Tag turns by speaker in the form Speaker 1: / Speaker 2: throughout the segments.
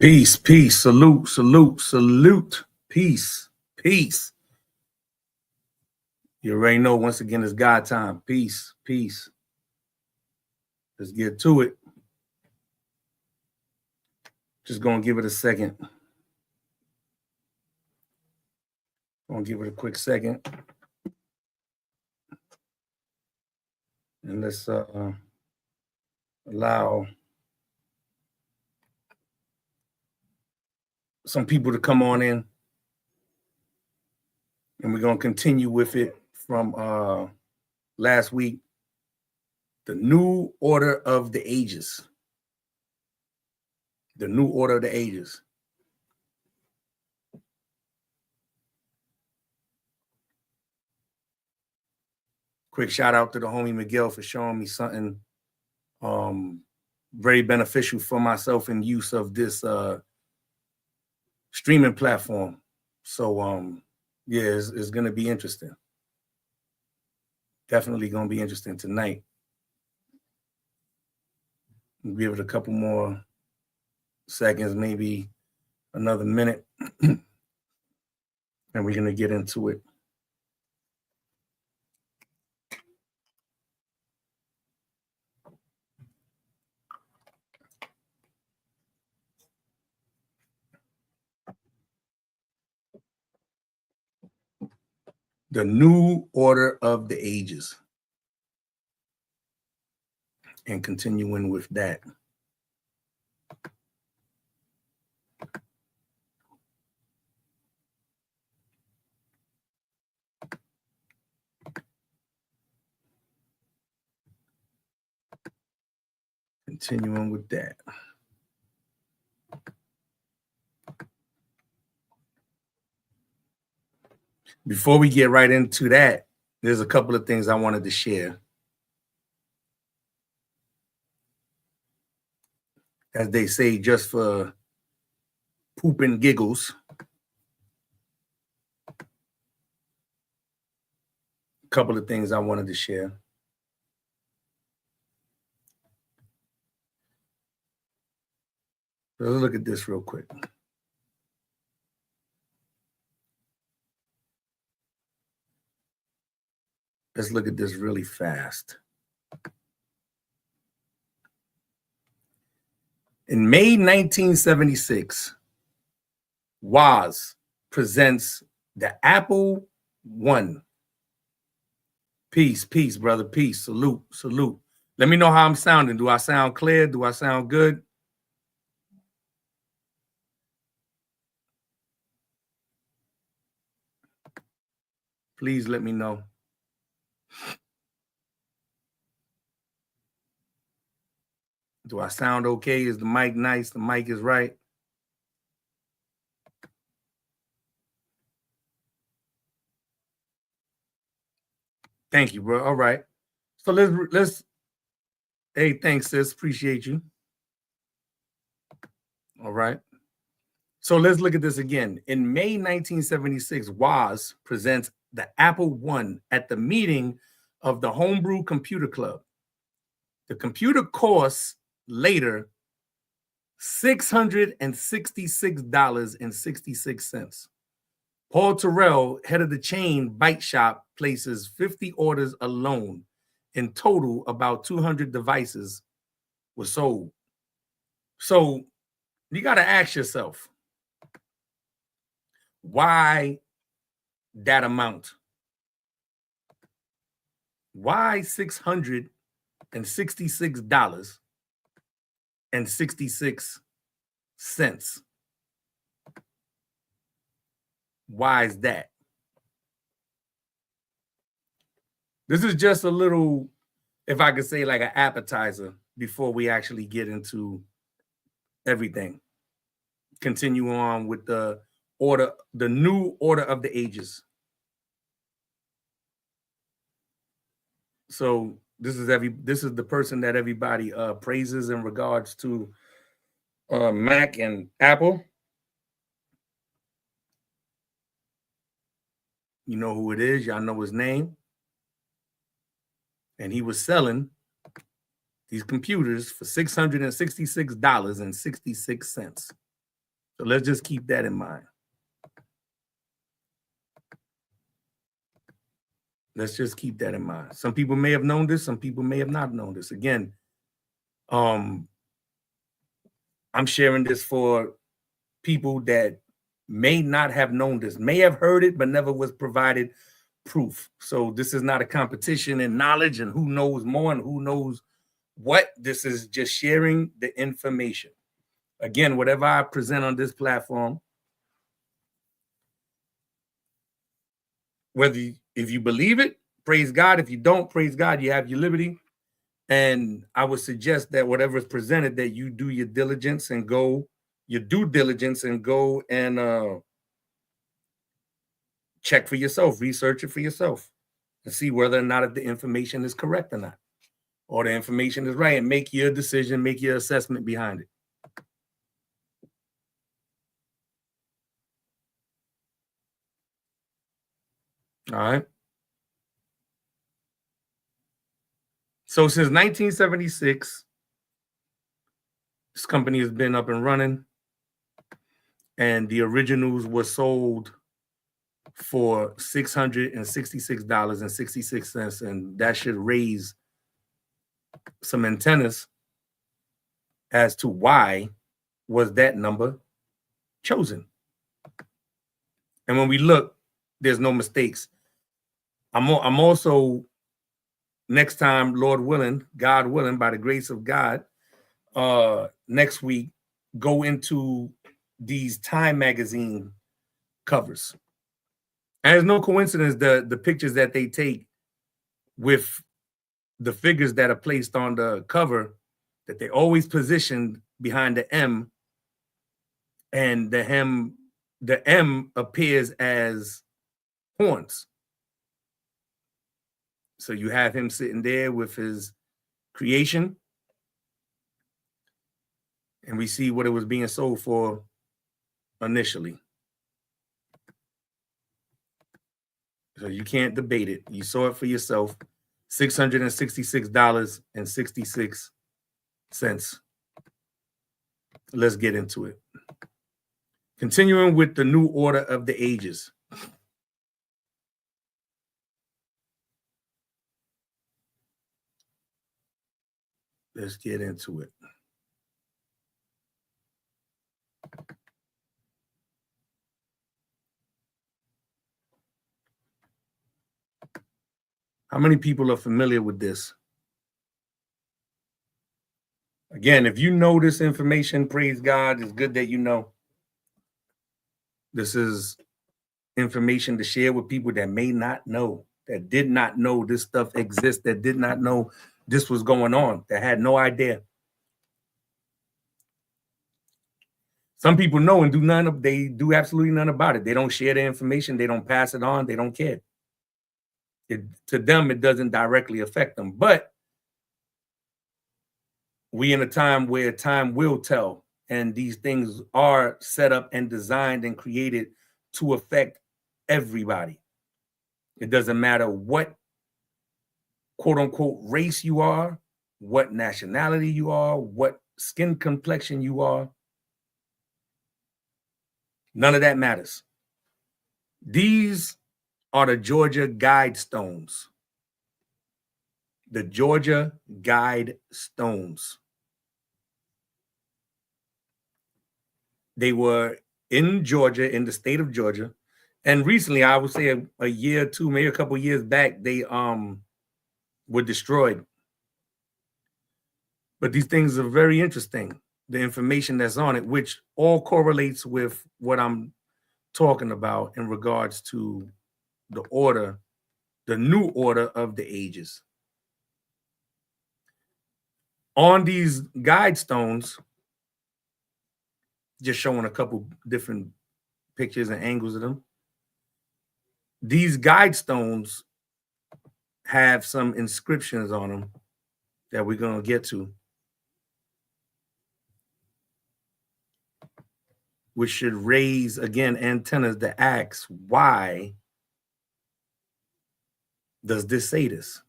Speaker 1: Peace, peace, salute, salute, salute, peace, peace. You already know, once again, it's God time. Peace, peace. Let's get to it. Just gonna give it a second. Gonna give it a quick second. And let's allow some people to come on in. And we're gonna continue with it from last week. The new order of the ages. The new order of the ages. Quick shout out to the homie Miguel for showing me something very beneficial for myself in use of this streaming platform. So yeah, it's gonna be interesting. Definitely gonna be interesting tonight. We'll give it a couple more seconds, maybe another minute, and we're gonna get into it. The new order of the ages. And continuing with that. Continuing with that. Before we get right into that, there's a couple of things I wanted to share. As they say, just for poop and giggles. A couple of things I wanted to share. Let's look at this real quick. Let's look at this really fast. In May 1976, Woz presents the Apple I. Peace, peace, brother, peace. Salute, salute. Let me know how I'm sounding. Do I sound clear? Do I sound good? Please let me know. Do I sound okay? Is the mic nice? The mic is right. Thank you, bro. All right. So let's. Hey, thanks, sis. Appreciate you. All right. So let's look at this again. In May 1976, Woz presents the Apple I at the meeting of the Homebrew Computer Club. The computer costs later $666.66. Paul Terrell, head of the chain Bite Shop, places 50 orders alone. In total, about 200 devices were sold. So you got to ask yourself, why that amount? Why $666.66? Why is that? This is just a little, if I could say, like an appetizer before we actually get into everything. Continue on with the order, the new order of the ages. So this is the person that everybody praises in regards to Mac and Apple. You know who it is. Y'all know his name. And he was selling these computers for $666.66. So let's just keep that in mind. Let's just keep that in mind. Some people may have known this, some people may have not known this. Again, I'm sharing this for people that may not have known this, may have heard it, but never was provided proof. So this is not a competition in knowledge and who knows more and who knows what. This is just sharing the information. Again, whatever I present on this platform, whether if you believe it, praise God. If you don't, praise God, you have your liberty. And I would suggest that whatever is presented, that you do your diligence and go, your due diligence, and go and check for yourself, research it for yourself, and see whether or not if the information is correct or not, or the information is right, and make your decision, make your assessment behind it. All right. So since 1976, this company has been up and running, and the originals were sold for $666.66, and that should raise some antennas as to why was that number chosen. And when we look, there's no mistakes. I'm also, next time, Lord willing, God willing, by the grace of God, next week, go into these Time magazine covers. And there's no coincidence the pictures that they take with the figures that are placed on the cover, that they always positioned behind the M, and the M appears as horns. So you have him sitting there with his creation, and we see what it was being sold for initially. So you can't debate it. You saw it for yourself. $666.66. Let's get into it. Continuing with the new order of the ages. Let's get into it. How many people are familiar with this? Again, if you know this information, praise God. It's good that you know. This is information to share with people that may not know, that did not know this stuff exists, that did not know this was going on, that had no idea. Some people know and they do absolutely none about it. They don't share the information. They don't pass it on. They don't care. To them, it doesn't directly affect them. But we in a time where time will tell, and these things are set up and designed and created to affect everybody. It doesn't matter what quote unquote race you are, what nationality you are, what skin complexion you are. None of that matters. These are the Georgia Guidestones. The Georgia Guidestones. They were in Georgia, in the state of Georgia. And recently, I would say a year or two, maybe a couple of years back, they were destroyed. But these things are very interesting, the information that's on it, which all correlates with what I'm talking about in regards to the order, the new order of the ages. On these Guidestones, just showing a couple different pictures and angles of them. These Guidestones have some inscriptions on them that we're going to get to, which should raise, again, antennas to ask, why does this say this?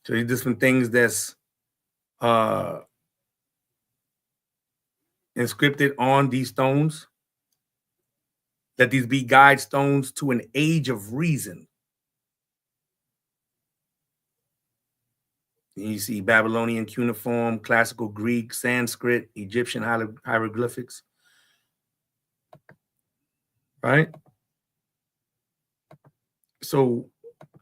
Speaker 1: So these different things that's inscripted on these stones. Let these be guide stones to an age of reason. And you see Babylonian cuneiform, classical Greek, Sanskrit, Egyptian hieroglyphics. Right? So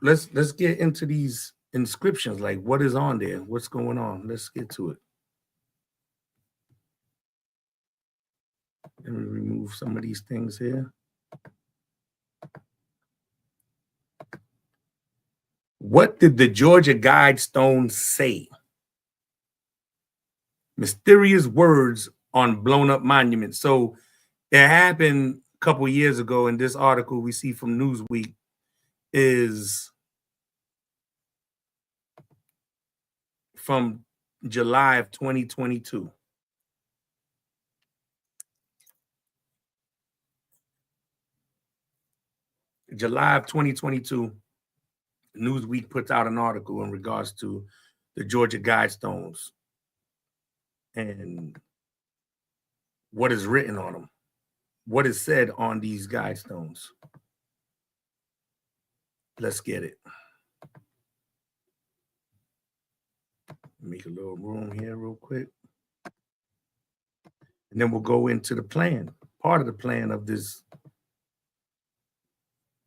Speaker 1: let's get into these inscriptions. Like, what is on there? What's going on? Let's get to it. Let me remove some of these things here. What did the Georgia guide stones say? Mysterious words on blown up monuments. So it happened a couple of years ago, in this article we see from Newsweek is from July of 2022. July of 2022, Newsweek puts out an article in regards to the Georgia guide stones and what is written on them, what is said on these guide stones. Let's get it. Make a little room here real quick. And then we'll go into the plan, part of the plan of this.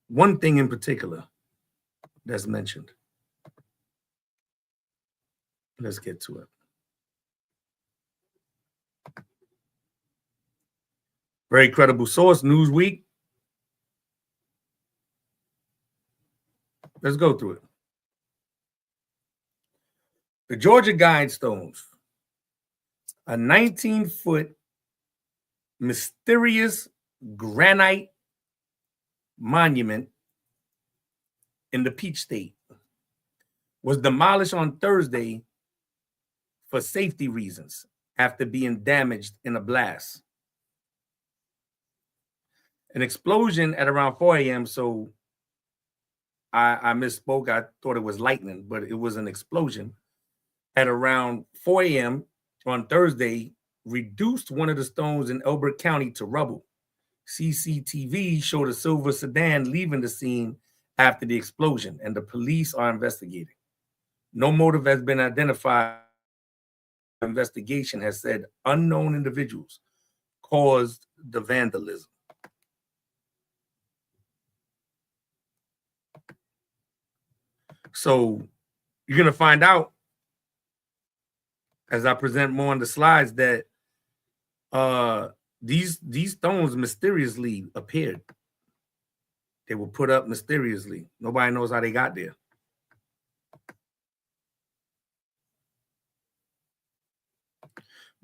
Speaker 1: One thing in particular that's mentioned. Let's get to it. Very credible source, Newsweek. Let's go through it. The Georgia guide stones, a 19-foot mysterious granite monument in the Peach State, was demolished on Thursday for safety reasons after being damaged in a blast. An explosion at around 4 a.m. So I misspoke. I thought it was lightning, but it was an explosion at around 4 a.m. on Thursday, reduced one of the stones in Elbert County to rubble. CCTV showed a silver sedan leaving the scene after the explosion, and the police are investigating. No motive has been identified. Investigation has said unknown individuals caused the vandalism. So you're going to find out as I present more on the slides that these stones mysteriously appeared. They were put up mysteriously. Nobody knows how they got there.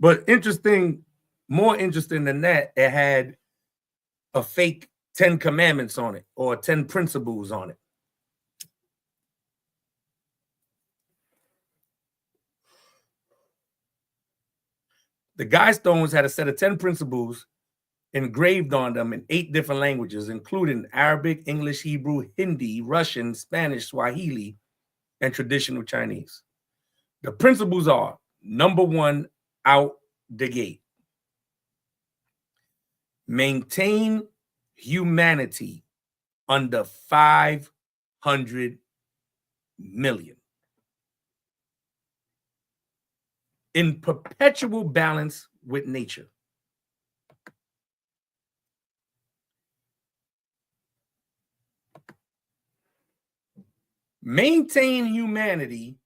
Speaker 1: But interesting, more interesting than that, it had a fake 10 commandments on it or 10 principles on it. The guide stones had a set of 10 principles engraved on them in 8 different languages, including Arabic, English, Hebrew, Hindi, Russian, Spanish, Swahili, and traditional Chinese. The principles are: number 1, out the gate, maintain humanity under 500 million. In perpetual balance with nature. Maintain humanity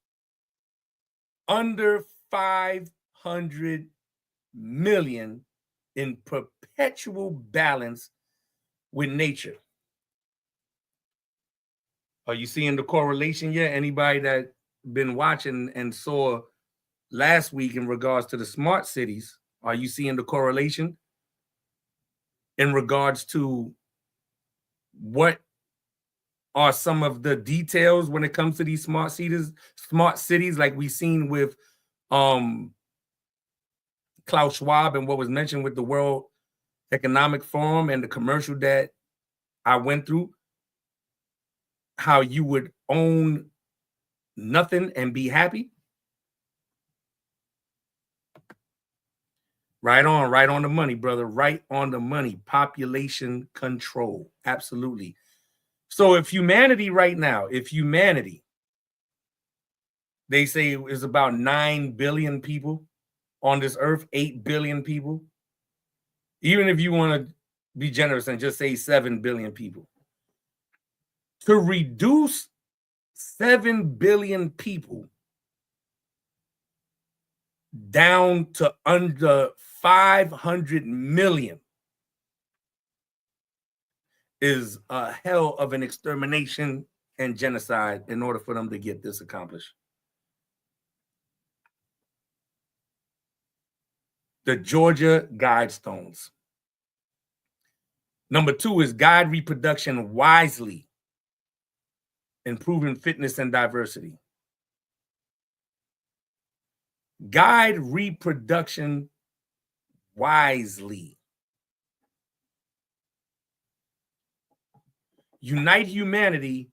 Speaker 1: under 500 million in perpetual balance with nature. Are you seeing the correlation yet? Anybody that been watching and saw last week in regards to the smart cities, are you seeing the correlation in regards to what are some of the details when it comes to these smart cities like we've seen with Klaus Schwab and what was mentioned with the World Economic Forum and the commercial that I went through, how you would own nothing and be happy? Right on the money, brother. Right on the money. Population control. Absolutely. So if humanity right now, they say is about 9 billion people on this earth, 8 billion people. Even if you want to be generous and just say 7 billion people. To reduce 7 billion people down to under 500 million is a hell of an extermination and genocide in order for them to get this accomplished. The Georgia Guidestones. Number 2 is guide reproduction wisely, improving fitness and diversity. Guide reproduction wisely. Unite humanity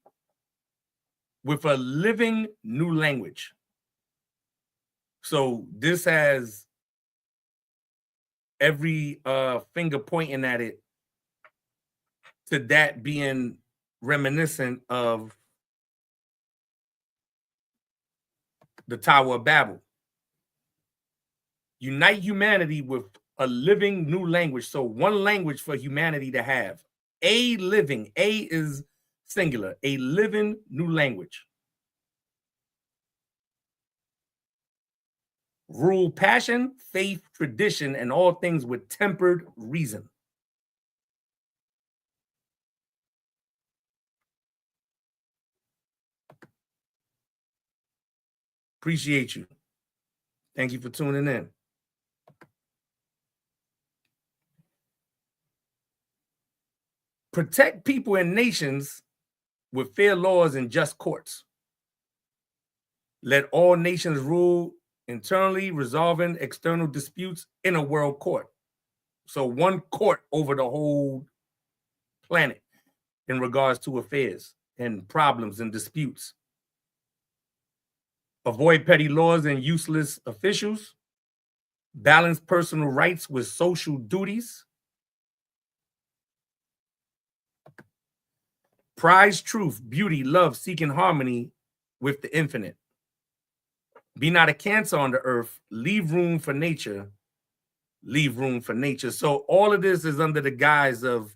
Speaker 1: with a living new language. So this has every finger pointing at it to that being reminiscent of the Tower of Babel. Unite humanity with a living new language. So one language for humanity to have. A living, A is singular, a living new language. Rule passion, faith, tradition, and all things with tempered reason. Appreciate you. Thank you for tuning in. Protect people and nations with fair laws and just courts. Let all nations rule internally, resolving external disputes in a world court. So one court over the whole planet in regards to affairs and problems and disputes. Avoid petty laws and useless officials. Balance personal rights with social duties. Prize truth, beauty, love, seeking harmony with the infinite. Be not a cancer on the earth. Leave room for nature. Leave room for nature. So all of this is under the guise of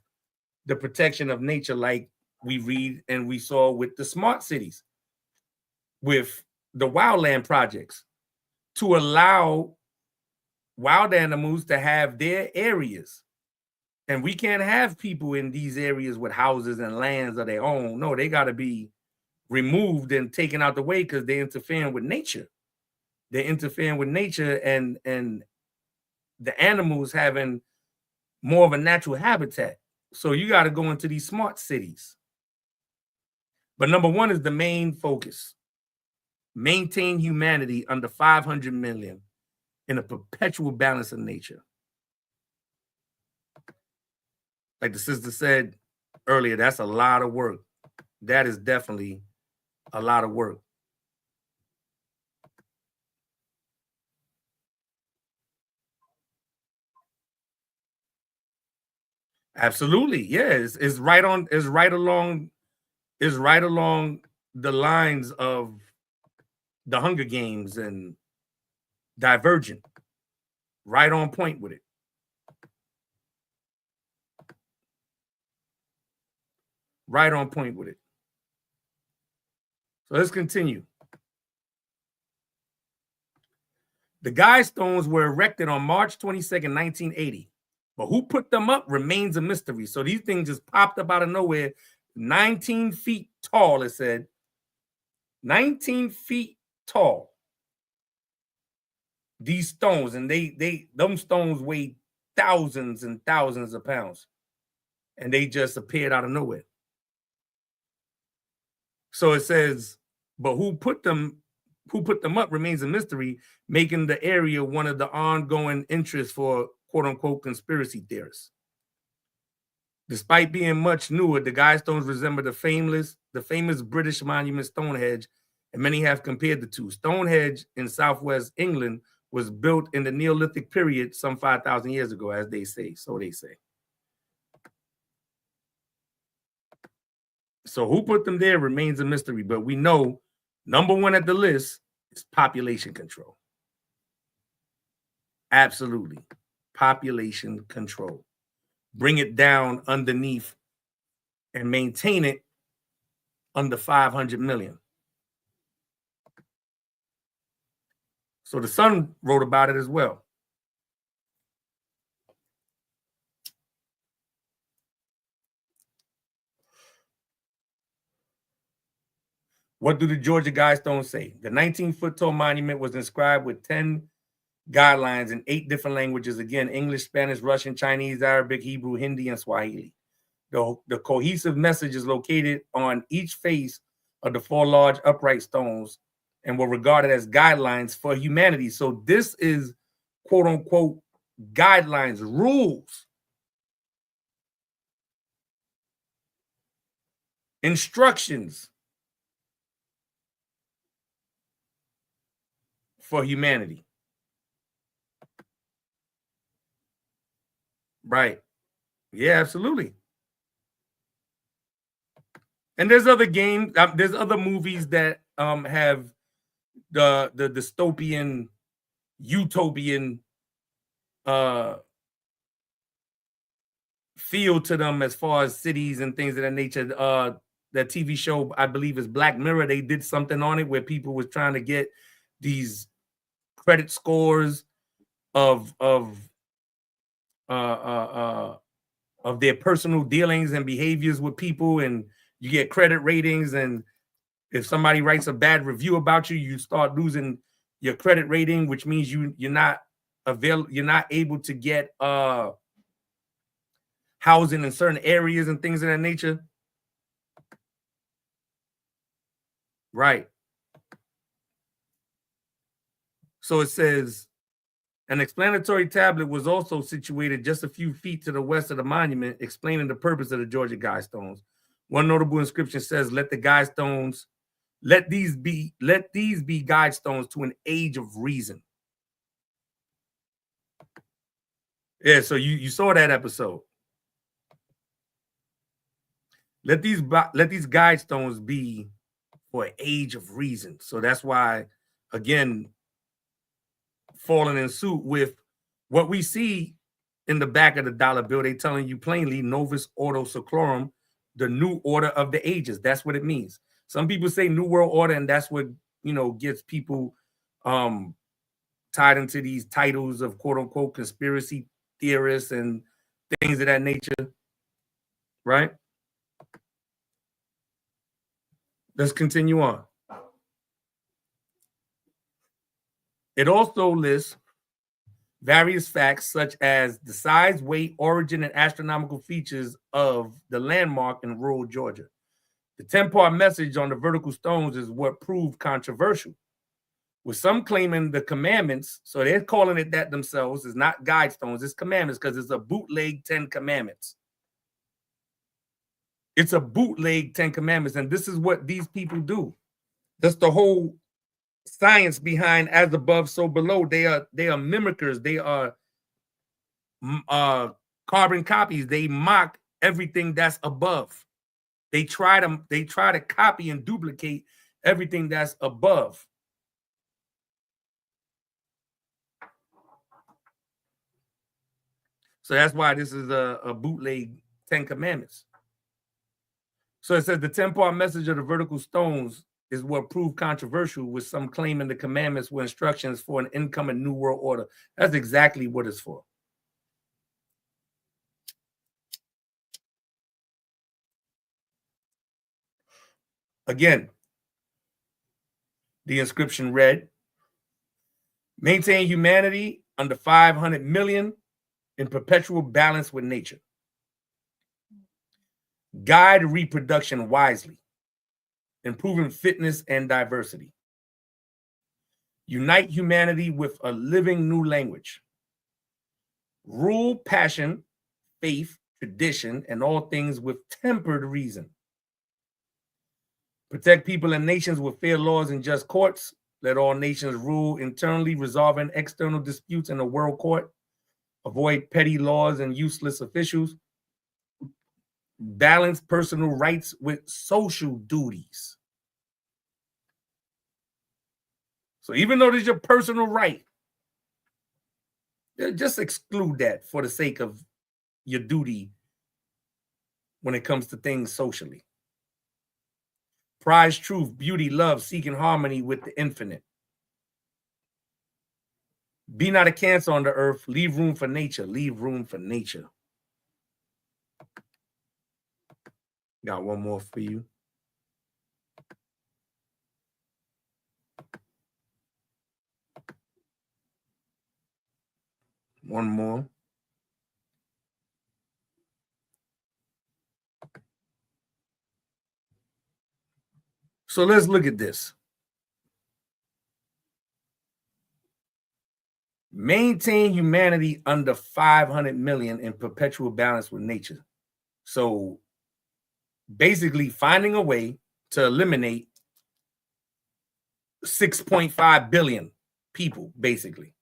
Speaker 1: the protection of nature, like we read and we saw with the smart cities, with the wildland projects, to allow wild animals to have their areas. And we can't have people in these areas with houses and lands of their own. No, they got to be removed and taken out the way because they're interfering with nature. They're interfering with nature and the animals having more of a natural habitat. So you got to go into these smart cities. But number 1 is the main focus. Maintain humanity under 500 million in a perpetual balance of nature. Like the sister said earlier, that's a lot of work. That is definitely a lot of work. Absolutely. Yeah, it's right on, it's right along the lines of the Hunger Games and Divergent. Right on point with it. Right on point with it. So let's continue. The Guidestones were erected on March 22nd, 1980. But who put them up remains a mystery. So these things just popped up out of nowhere. 19 feet tall, it said. 19 feet tall. These stones, and them stones weigh thousands and thousands of pounds. And they just appeared out of nowhere. So it says, but who put them up remains a mystery, making the area one of the ongoing interests for quote-unquote conspiracy theorists. Despite being much newer, the Guidestones resemble the famous British monument Stonehenge, and many have compared the two. Stonehenge in southwest England was built in the Neolithic period some 5,000 years ago, as they say. So they say. So who put them there remains a mystery, but we know number one at the list is population control. Absolutely. Population control. Bring it down underneath and maintain it under 500 million. So the Sun wrote about it as well. What do the Georgia Guidestones say? The 19-foot tall monument was inscribed with 10 guidelines in 8 different languages. Again, English, Spanish, Russian, Chinese, Arabic, Hebrew, Hindi, and Swahili. The cohesive message is located on each face of the 4 large upright stones and were regarded as guidelines for humanity. So this is, quote unquote, guidelines, rules, instructions for humanity. Right. Yeah, absolutely. And there's other games, there's other movies that have the dystopian, utopian feel to them as far as cities and things of that nature. That TV show, I believe, is Black Mirror. They did something on it where people was trying to get these credit scores of their personal dealings and behaviors with people, and you get credit ratings, and if somebody writes a bad review about you, you start losing your credit rating, which means you're not able to get housing in certain areas and things of that nature. Right. So it says, an explanatory tablet was also situated just a few feet to the west of the monument, explaining the purpose of the Georgia Guidestones. One notable inscription says, let these be guidestones to an age of reason. Yeah, so you saw that episode. Let these guidestones be for an age of reason. So that's why, again, falling in suit with what we see in the back of the dollar bill, they telling you plainly, Novus, Ordo, Seclorum, the new order of the ages. That's what it means. Some people say New World Order, and that's what, gets people tied into these titles of quote unquote conspiracy theorists and things of that nature, right? Let's continue on. It also lists various facts such as the size, weight, origin, and astronomical features of the landmark in rural Georgia. The 10-part message on the vertical stones is what proved controversial, with some claiming the commandments, so they're calling it that themselves, it's not guide stones, it's commandments, because it's a bootleg 10 commandments. It's a bootleg 10 commandments, and this is what these people do. That's the whole science behind as above, so below. They are mimickers. They are carbon copies. They mock everything that's above. They try to copy and duplicate everything that's above. So that's why this is a bootleg 10 commandments. So it says the 10-part message of the vertical stones is what proved controversial, with some claiming the commandments were instructions for an incoming new world order. That's exactly what it's for. Again, the inscription read, maintain humanity under 500 million in perpetual balance with nature. Guide reproduction wisely, improving fitness and diversity. Unite humanity with a living new language. Rule passion, faith, tradition, and all things with tempered reason. Protect people and nations with fair laws and just courts. Let all nations rule internally, resolving external disputes in a world court. Avoid petty laws and useless officials. Balance personal rights with social duties. So even though there's your personal right, just exclude that for the sake of your duty when it comes to things socially. Prize truth, beauty, love, seeking harmony with the infinite. Be not a cancer on the earth. Leave room for nature. Leave room for nature. Got one more for you. One more. So let's look at this. Maintain humanity under 500 million in perpetual balance with nature. So basically finding a way to eliminate 6.5 billion people, basically.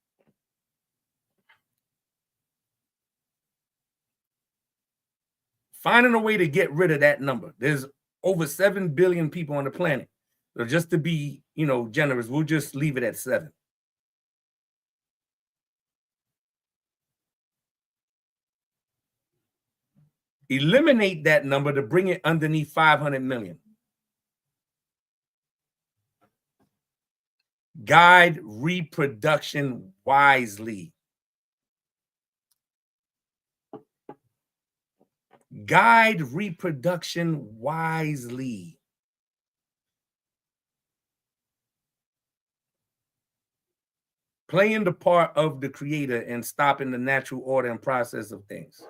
Speaker 1: Finding a way to get rid of that number. There's over 7 billion people on the planet. So just to be, generous, we'll just leave it at 7. Eliminate that number to bring it underneath 500 million. Guide reproduction wisely. Guide reproduction wisely. Playing the part of the creator and stopping the natural order and process of things.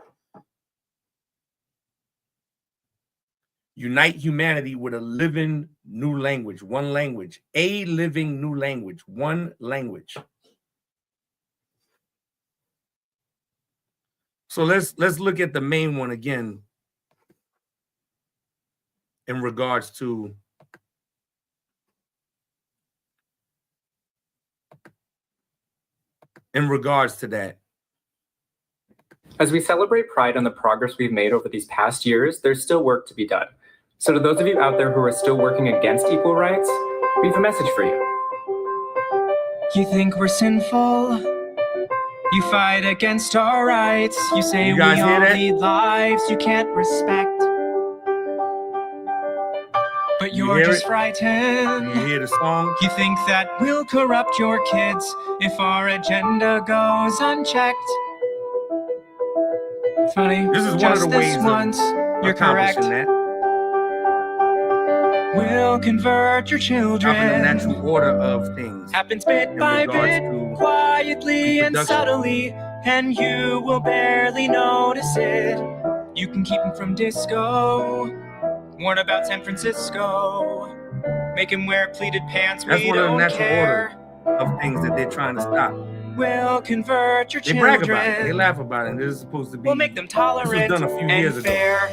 Speaker 1: Unite humanity with a living new language, one language, a living new language, one language. So let's look at the main one again in regards to that.
Speaker 2: As we celebrate Pride and the progress we've made over these past years, there's still work to be done. So to those of you out there who are still working against equal rights, we have a message for you.
Speaker 3: You think we're sinful? You fight against our rights. You say we all lead lives you can't respect. But you're just frightened.
Speaker 1: You hear the song?
Speaker 3: You think that we'll corrupt your kids if our agenda goes unchecked. Funny,
Speaker 1: this is one
Speaker 3: just
Speaker 1: of the ways
Speaker 3: once, you're correct.
Speaker 1: That.
Speaker 3: We'll convert your children.
Speaker 1: The natural order of things.
Speaker 3: Happens bit by bit, quietly and subtly, and you will barely notice it. You can keep him from disco. What about San Francisco? Make him wear pleated pants.
Speaker 1: That's one of the natural order of things that they're trying to stop.
Speaker 3: We'll convert your children.
Speaker 1: They brag about it. They laugh about it. This is supposed to be.
Speaker 3: We'll make them tolerant
Speaker 1: done a few years
Speaker 3: fair.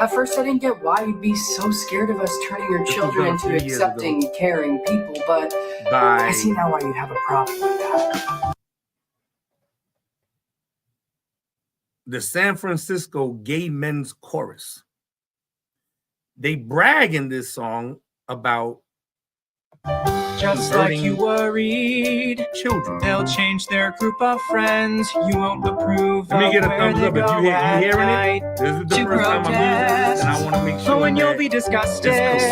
Speaker 4: At first, I didn't get why you'd be so scared of us turning your children into accepting, caring people, but I see now why you'd have a problem with that.
Speaker 1: The San Francisco Gay Men's Chorus. They brag in this song about
Speaker 3: just like you worried,
Speaker 1: children.
Speaker 3: They'll change their group of friends. You won't approve.
Speaker 1: Let me get a thumbs up if you hearing it. This is the first time I'm using this, and I want to make sure
Speaker 3: when you'll be disgusted
Speaker 1: is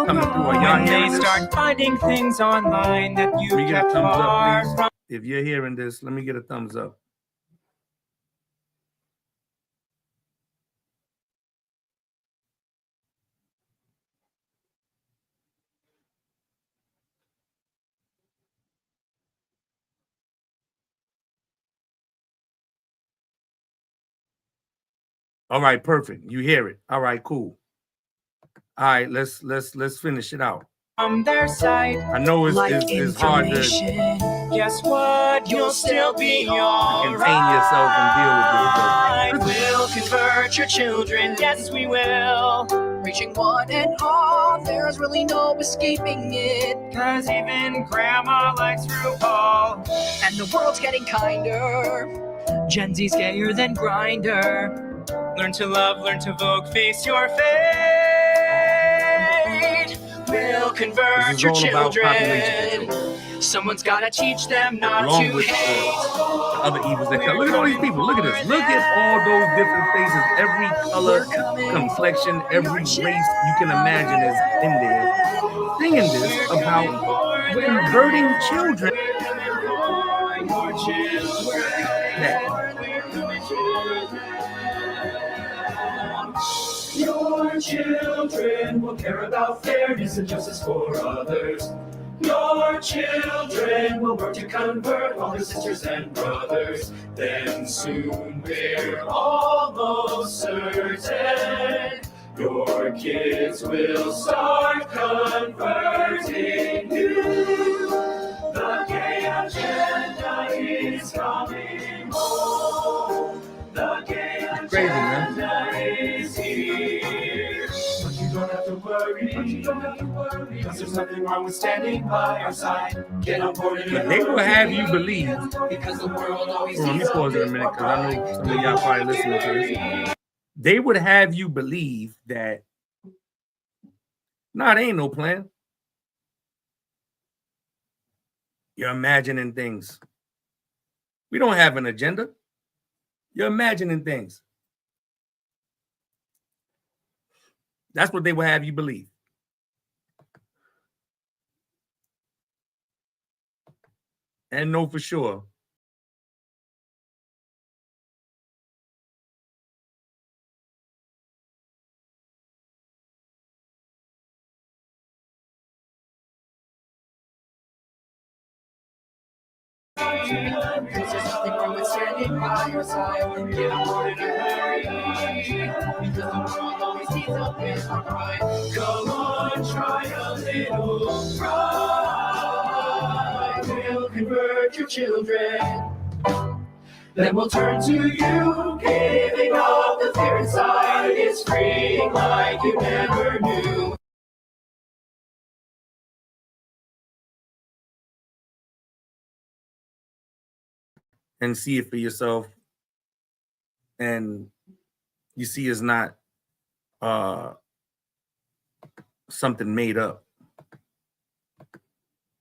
Speaker 1: coming through.
Speaker 3: When they start finding things online that you kept far from.
Speaker 1: If you're hearing this, let me get a thumbs up. All right, perfect. You hear it. All right, cool. All right, let's finish it out.
Speaker 3: From their side,
Speaker 1: I know it's hard to
Speaker 3: guess what? You'll still be all
Speaker 1: contain yourself and deal with this.
Speaker 3: We'll convert your children, yes we will.
Speaker 4: reaching one and all. There's really no escaping it.
Speaker 3: 'Cause even grandma likes RuPaul.
Speaker 4: And the world's getting kinder.
Speaker 3: Gen Z's gayer than Grindr. Learn to love, learn to vogue, face your fate. We'll convert your children. Someone's gotta teach them not
Speaker 1: Along
Speaker 3: to
Speaker 1: with
Speaker 3: hate.
Speaker 1: other evils that come. Look at all these people. Look at this. Look at all those different faces. Every color, complexion, every race you can imagine is in there. Singing this about converting children.
Speaker 3: Your children will care about fairness and justice for others. Your children will work to convert all their sisters and brothers. Then soon we're almost certain your kids will start converting you. The gay agenda is coming home. The gay agenda is here. But you don't have to worry. Because there's nothing wrong with standing by our side. Get on board and
Speaker 1: They will have you believe.
Speaker 4: Because the world always
Speaker 1: Let me pause it a minute because I know some of y'all probably listening to this. They would have you believe that, nah, there ain't no plan. You're imagining things. We don't have an agenda. You're imagining things. That's what they would have you believe. And know for sure.
Speaker 4: Because there's nothing wrong with standing by your side. Get on board in a hurry. Because the world always needs a bit of pride.
Speaker 3: Come on, try a little pride. We'll convert your children. Then we'll turn to you, giving up the fear inside. It's freeing like you never knew.
Speaker 1: And see it for yourself. And you see it's not something made up.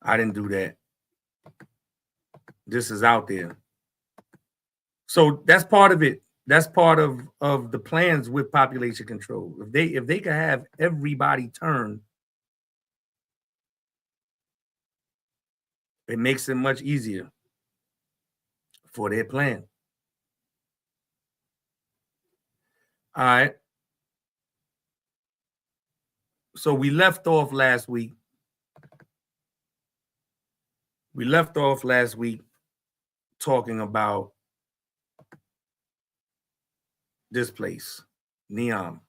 Speaker 1: I didn't do that. This is out there. So that's part of it. That's part of the plans with population control. If they could have everybody turn, it makes it much easier for their plan. All right. So we left off last week. Talking about this place, N.O.A.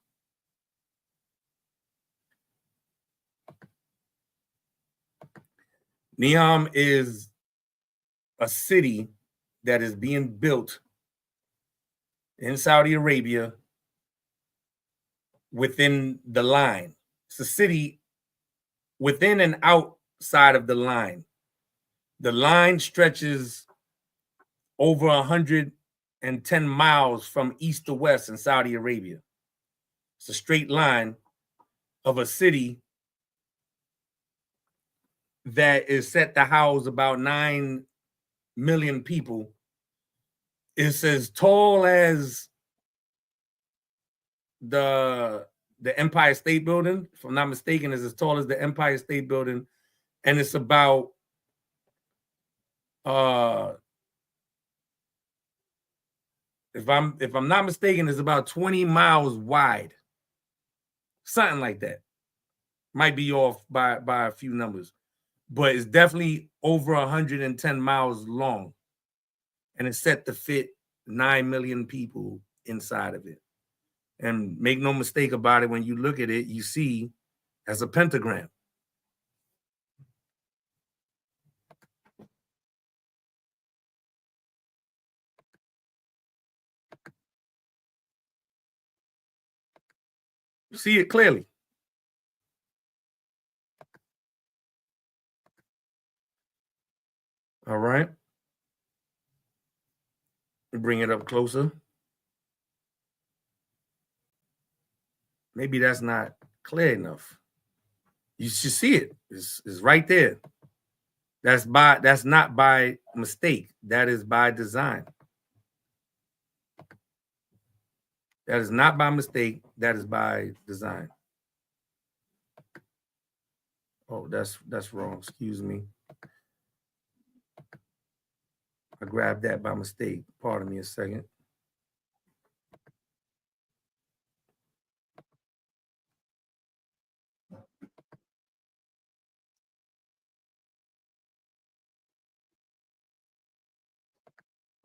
Speaker 1: N.O.A. is a city that is being built in Saudi Arabia within the line. It's a city within and outside of the line. The line stretches over 110 miles from east to west in Saudi Arabia. It's a straight line of a city that is set to house about 9 million people. It's as tall as the Empire State Building, if I'm not mistaken, is as tall as the Empire State Building, and it's about if I'm not mistaken, it's about 20 miles wide, something like that. Might be off by a few numbers, but it's definitely over 110 miles long, and it's set to fit 9 million people inside of it. And make no mistake about it, when you look at it, you see as a pentagram. See it clearly. All right. Bring it up closer. Maybe that's not clear enough. You should see it. It's right there. That's not by mistake. That is by design. That is not by mistake. That is by design. Oh, that's wrong. Excuse me. I grabbed that by mistake. Pardon me a second.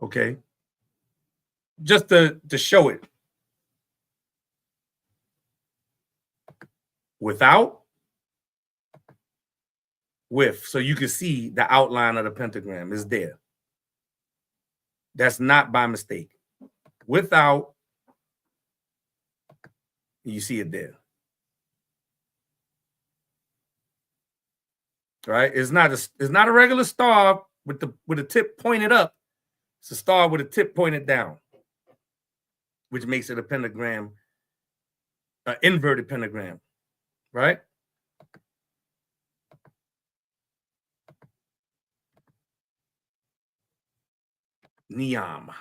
Speaker 1: Okay. Just to show it. Without, with. So you can see the outline of the pentagram is there. That's not by mistake. Without, you see it there. Right? It's not a regular star with a tip pointed up. It's a star with a tip pointed down, which makes it a pentagram, an inverted pentagram, right? N.O.A.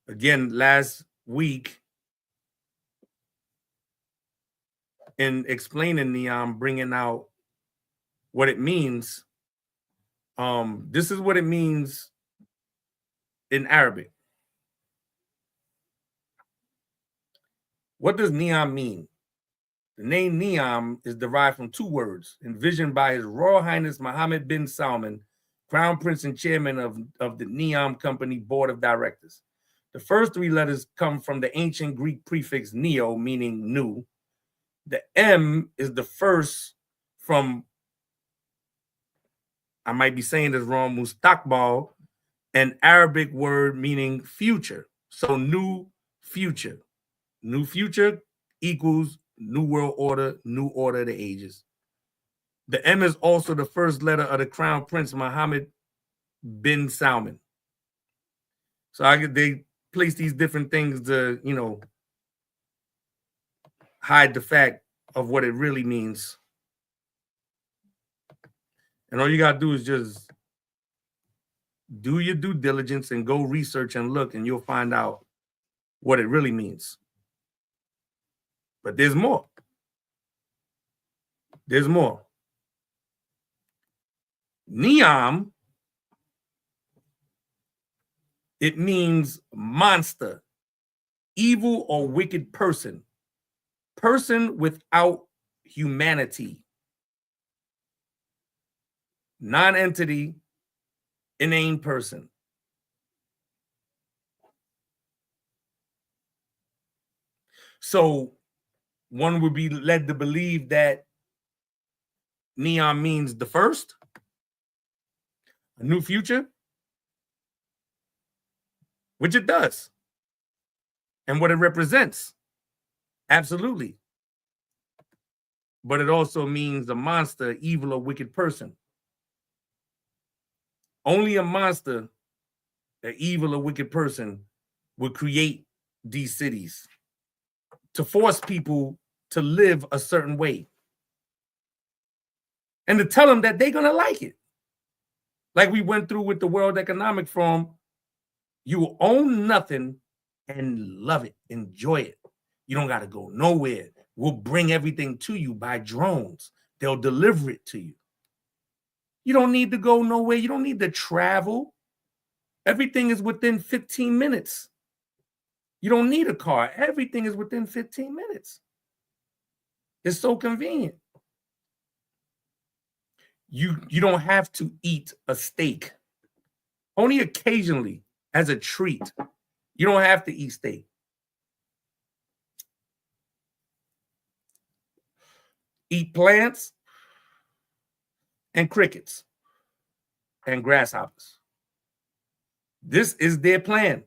Speaker 1: Again, last week, in explaining N.O.A., bringing out what it means, this is what it means in Arabic. What does N.O.A. mean? The name N.O.A. is derived from two words envisioned by His Royal Highness Mohammed bin Salman, Crown Prince and Chairman of the N.O.A. Company Board of Directors. The first three letters come from the ancient Greek prefix neo, meaning new. The M is the first from, I might be saying this wrong, mustaqbal, an Arabic word meaning future. So new future. New future equals new world order, new order of the ages. The M is also the first letter of the Crown Prince Mohammed bin Salman. So they place these different things to, hide the fact of what it really means. And all you got to do is just do your due diligence and go research and look, and you'll find out what it really means. But there's more. There's more. N.O.A., it means monster, evil or wicked person, person without humanity, non-entity, inane person. So one would be led to believe that N.O.A. means the first, a new future, which it does, and what it represents. Absolutely. But it also means a monster, evil or wicked person. Only a monster, an evil or wicked person, would create these cities to force people to live a certain way and to tell them that they're going to like it. Like we went through with the World Economic Forum, you will own nothing and love it, enjoy it. You don't got to go nowhere. We'll bring everything to you by drones. They'll deliver it to you. You don't need to go nowhere. You don't need to travel. Everything is within 15 minutes. You don't need a car. Everything is within 15 minutes. It's so convenient. You don't have to eat a steak. Only occasionally as a treat. You don't have to eat steak. Eat plants and crickets and grasshoppers. This is their plan.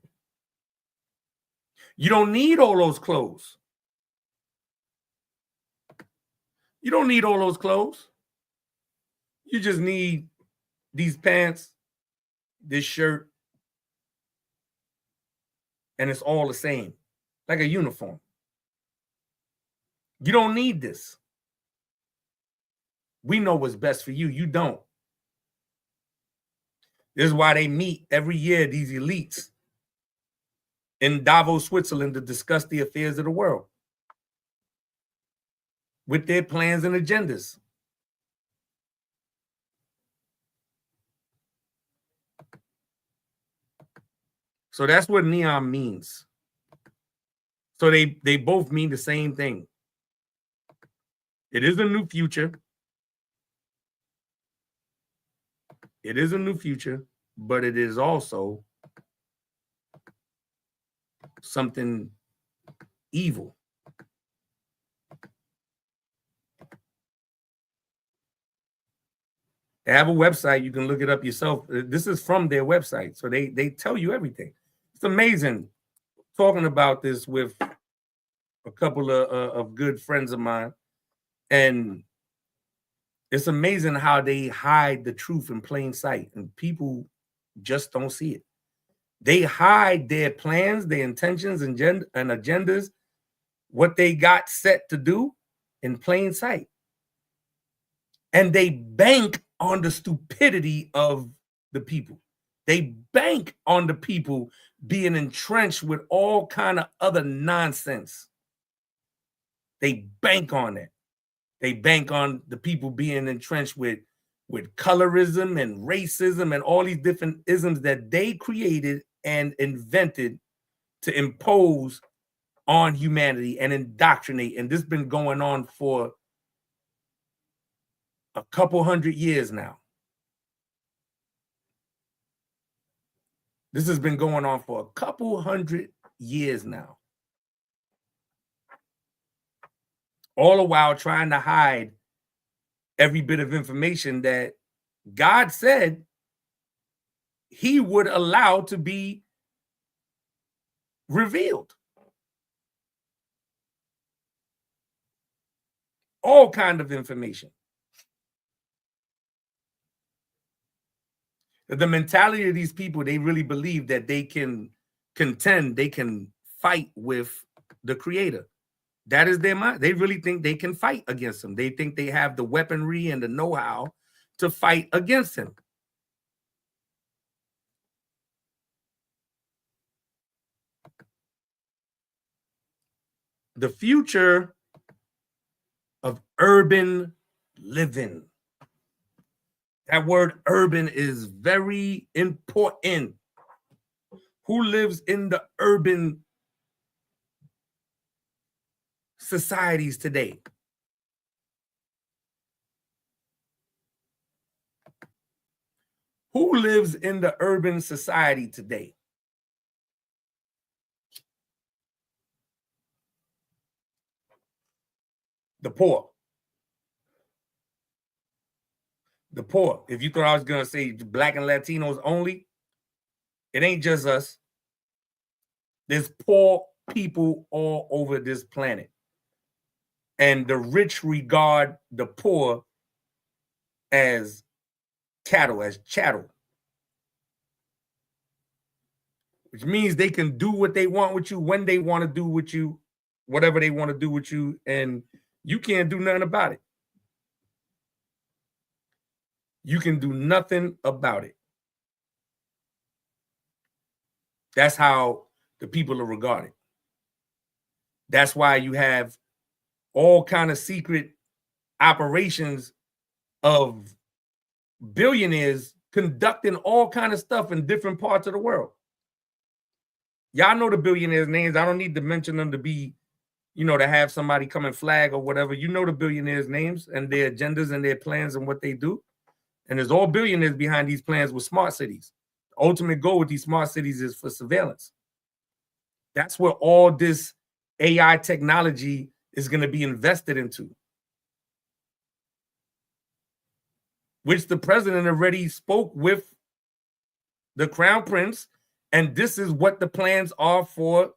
Speaker 1: You don't need all those clothes. You don't need all those clothes. You just need these pants, this shirt, and it's all the same, like a uniform. You don't need this. We know what's best for you. You don't. This is why they meet every year, these elites, in Davos, Switzerland, to discuss the affairs of the world with their plans and agendas. So that's what neon means. So they both mean the same thing. It is a new future. It is a new future, but it is also something evil. They have a website. You can look it up yourself. This is from their website. So they tell you everything. It's amazing talking about this with a couple of good friends of mine. And it's amazing how they hide the truth in plain sight. And people just don't see it. They hide their plans, their intentions, and agendas, what they got set to do in plain sight. And they bank on the stupidity of the people. They bank on the people being entrenched with all kind of other nonsense. They bank on it. They bank on the people being entrenched with colorism and racism and all these different isms that they created and invented to impose on humanity and indoctrinate. And this has been going on for a couple hundred years now. This has been going on for a couple hundred years now. All the while trying to hide every bit of information that God said he would allow to be revealed. All kind of information. The mentality of these people, they really believe that they can contend, they can fight with the Creator. That is their mind. They really think they can fight against him. They think they have the weaponry and the know-how to fight against him. The future of urban living. That word urban is very important. Who lives in the urban societies today? Who lives in the urban society today? The poor. The poor. If you thought I was going to say Black and Latinos only, it ain't just us. There's poor people all over this planet. And the rich regard the poor as cattle, as chattel. Which means they can do what they want with you, when they want to do with you, whatever they want to do with you, and you can't do nothing about it. You can do nothing about it. That's how the people are regarded. That's why you have all kind of secret operations of billionaires conducting all kind of stuff in different parts of the world. Y'all know the billionaires' names. I don't need to mention them to be, to have somebody come and flag or whatever. You know the billionaires' names and their agendas and their plans and what they do. And there's all billionaires behind these plans with smart cities. The ultimate goal with these smart cities is for surveillance. That's where all this AI technology is going to be invested into, which the president already spoke with the crown prince, and this is what the plans are for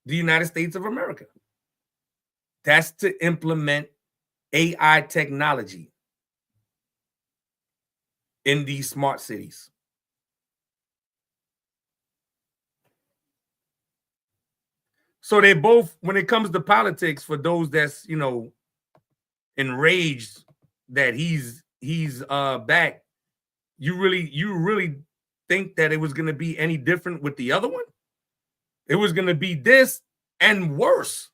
Speaker 1: the United States of America. That's to implement AI technology. in these smart cities. So they both, when it comes to politics, for those that's, you know, enraged that he's back, you really think that it was going to be any different with the other one? It was going to be this and worse.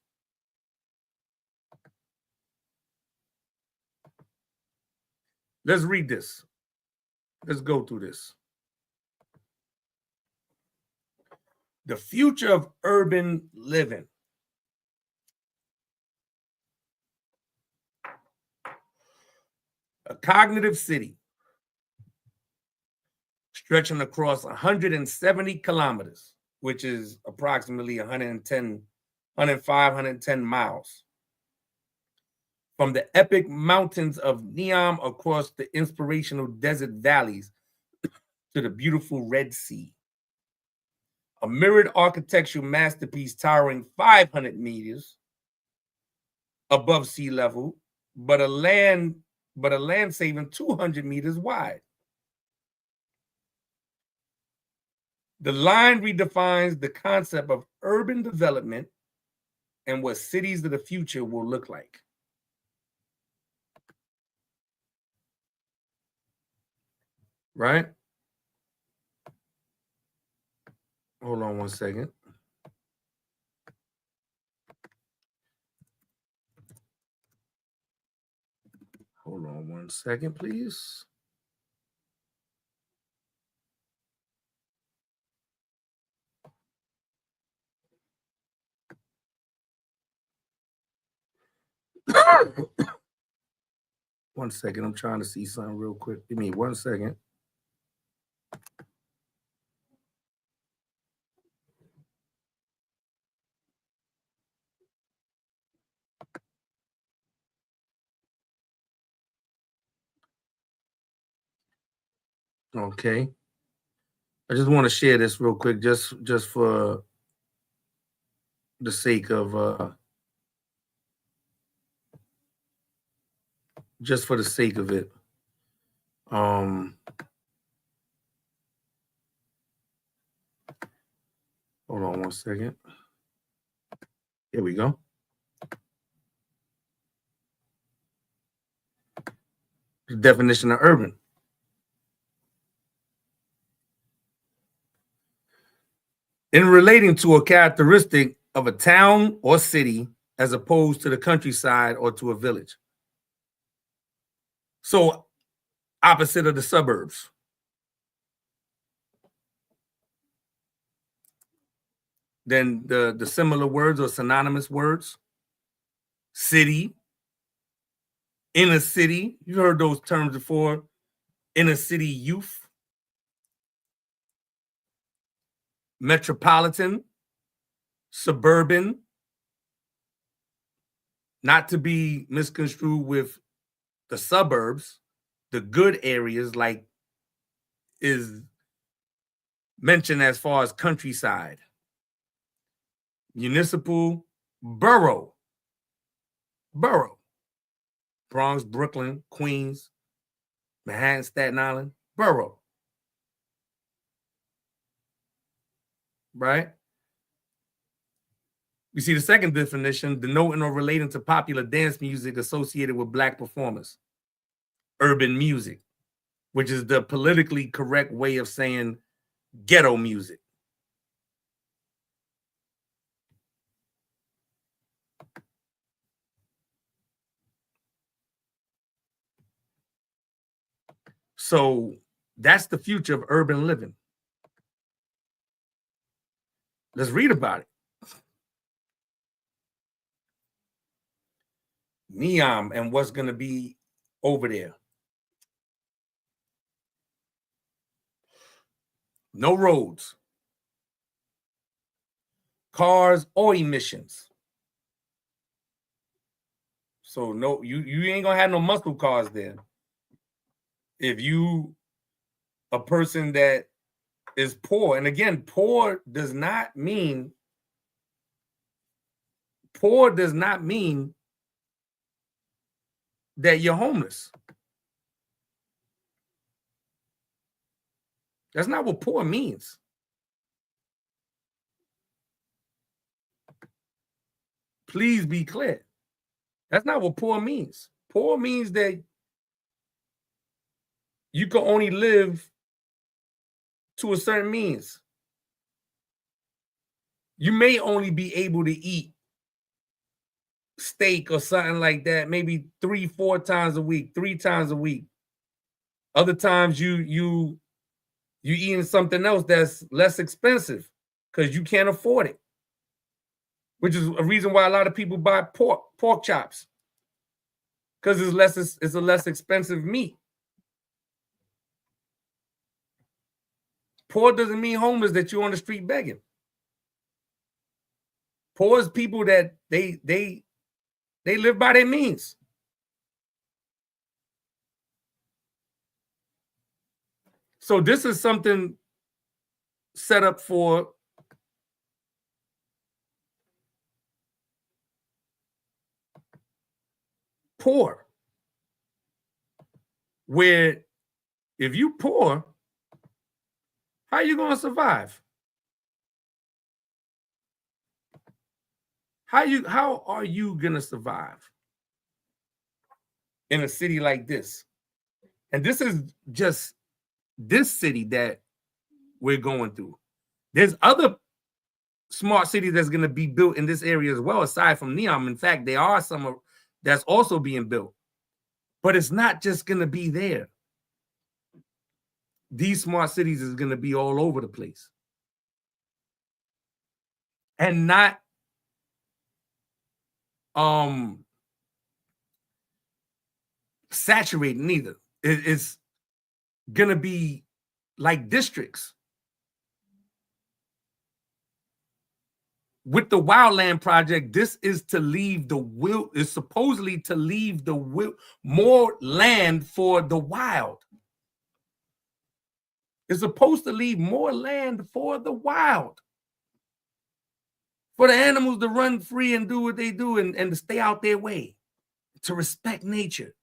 Speaker 1: Let's read this. Let's go through this. The future of urban living. A cognitive city stretching across 170 kilometers, which is approximately 105, 110 miles. From the epic mountains of N.O.A. across the inspirational desert valleys to the beautiful Red Sea. A mirrored architectural masterpiece towering 500 meters above sea level, but a land saving 200 meters wide. The line redefines the concept of urban development and what cities of the future will look like. Right? Hold on one second. Hold on one second, please. One second. I'm trying to see something real quick. Give me 1 second. Okay. I just want to share this real quick, just for the sake of just for the sake of it. Hold on 1 second. Here we go. The definition of urban. In relating to a characteristic of a town or city as opposed to the countryside or to a village. So opposite of the suburbs. Then the similar words or synonymous words. City, inner city. You heard those terms before. Inner city youth. Metropolitan, suburban, not to be misconstrued with the suburbs, the good areas like is mentioned as far as countryside. Municipal, borough, Bronx, Brooklyn, Queens, Manhattan, Staten Island, borough. Right? We see the second definition, denoting or relating to popular dance music associated with Black performers. Urban music, which is the politically correct way of saying ghetto music. So that's the future of urban living. Let's read about it. N.O.A. and what's going to be over there. No roads, cars, or emissions. So no, you ain't gonna have no muscle cars there. If you a person that is poor, and again, poor does not mean that you're homeless. That's not what poor means. Please be clear. That's not what poor means. Poor means that you can only live to a certain means. You may only be able to eat steak or something like that, maybe 3-4 times a week, 3 times a week. Other times you eating something else that's less expensive because you can't afford it, which is a reason why a lot of people buy pork chops, because it's a less expensive meat. Poor doesn't mean homeless, that you're on the street begging. Poor is people that they live by their means. So this is something set up for poor, where if you poor, how are you going to survive? How are you going to survive in a city like this? And this is just this city that we're going through. There's other smart cities that's going to be built in this area as well, aside from N.O.A. In fact, there are some that's also being built. But it's not just going to be there. These smart cities is going to be all over the place. And not saturated neither. It's going to be like districts. With the Wildland Project, this is to leave is supposedly to leave more land for the wild. It's supposed to leave more land for the wild, for the animals to run free and do what they do and to stay out their way, to respect nature.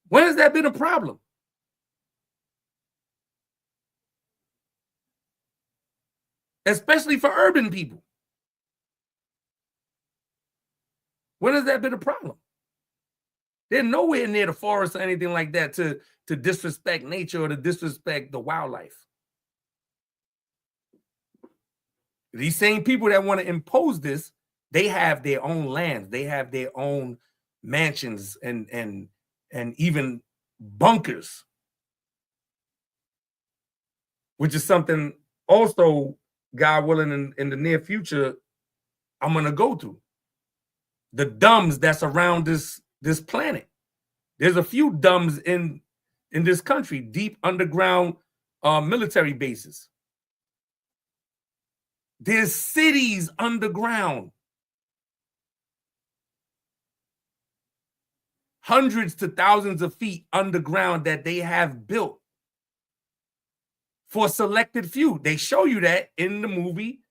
Speaker 1: When has that been a problem? Especially for urban people. When has that been a problem? They're nowhere near the forest or anything like that to disrespect nature or to disrespect the wildlife. These same people that want to impose this, they have their own lands. They have their own mansions and even bunkers, which is something also, God willing, in the near future, I'm going to go to. The dumbs that's around this planet. There's a few dumbs in this country, deep underground military bases. There's cities underground. Hundreds to thousands of feet underground that they have built for a selected few. They show you that in the movie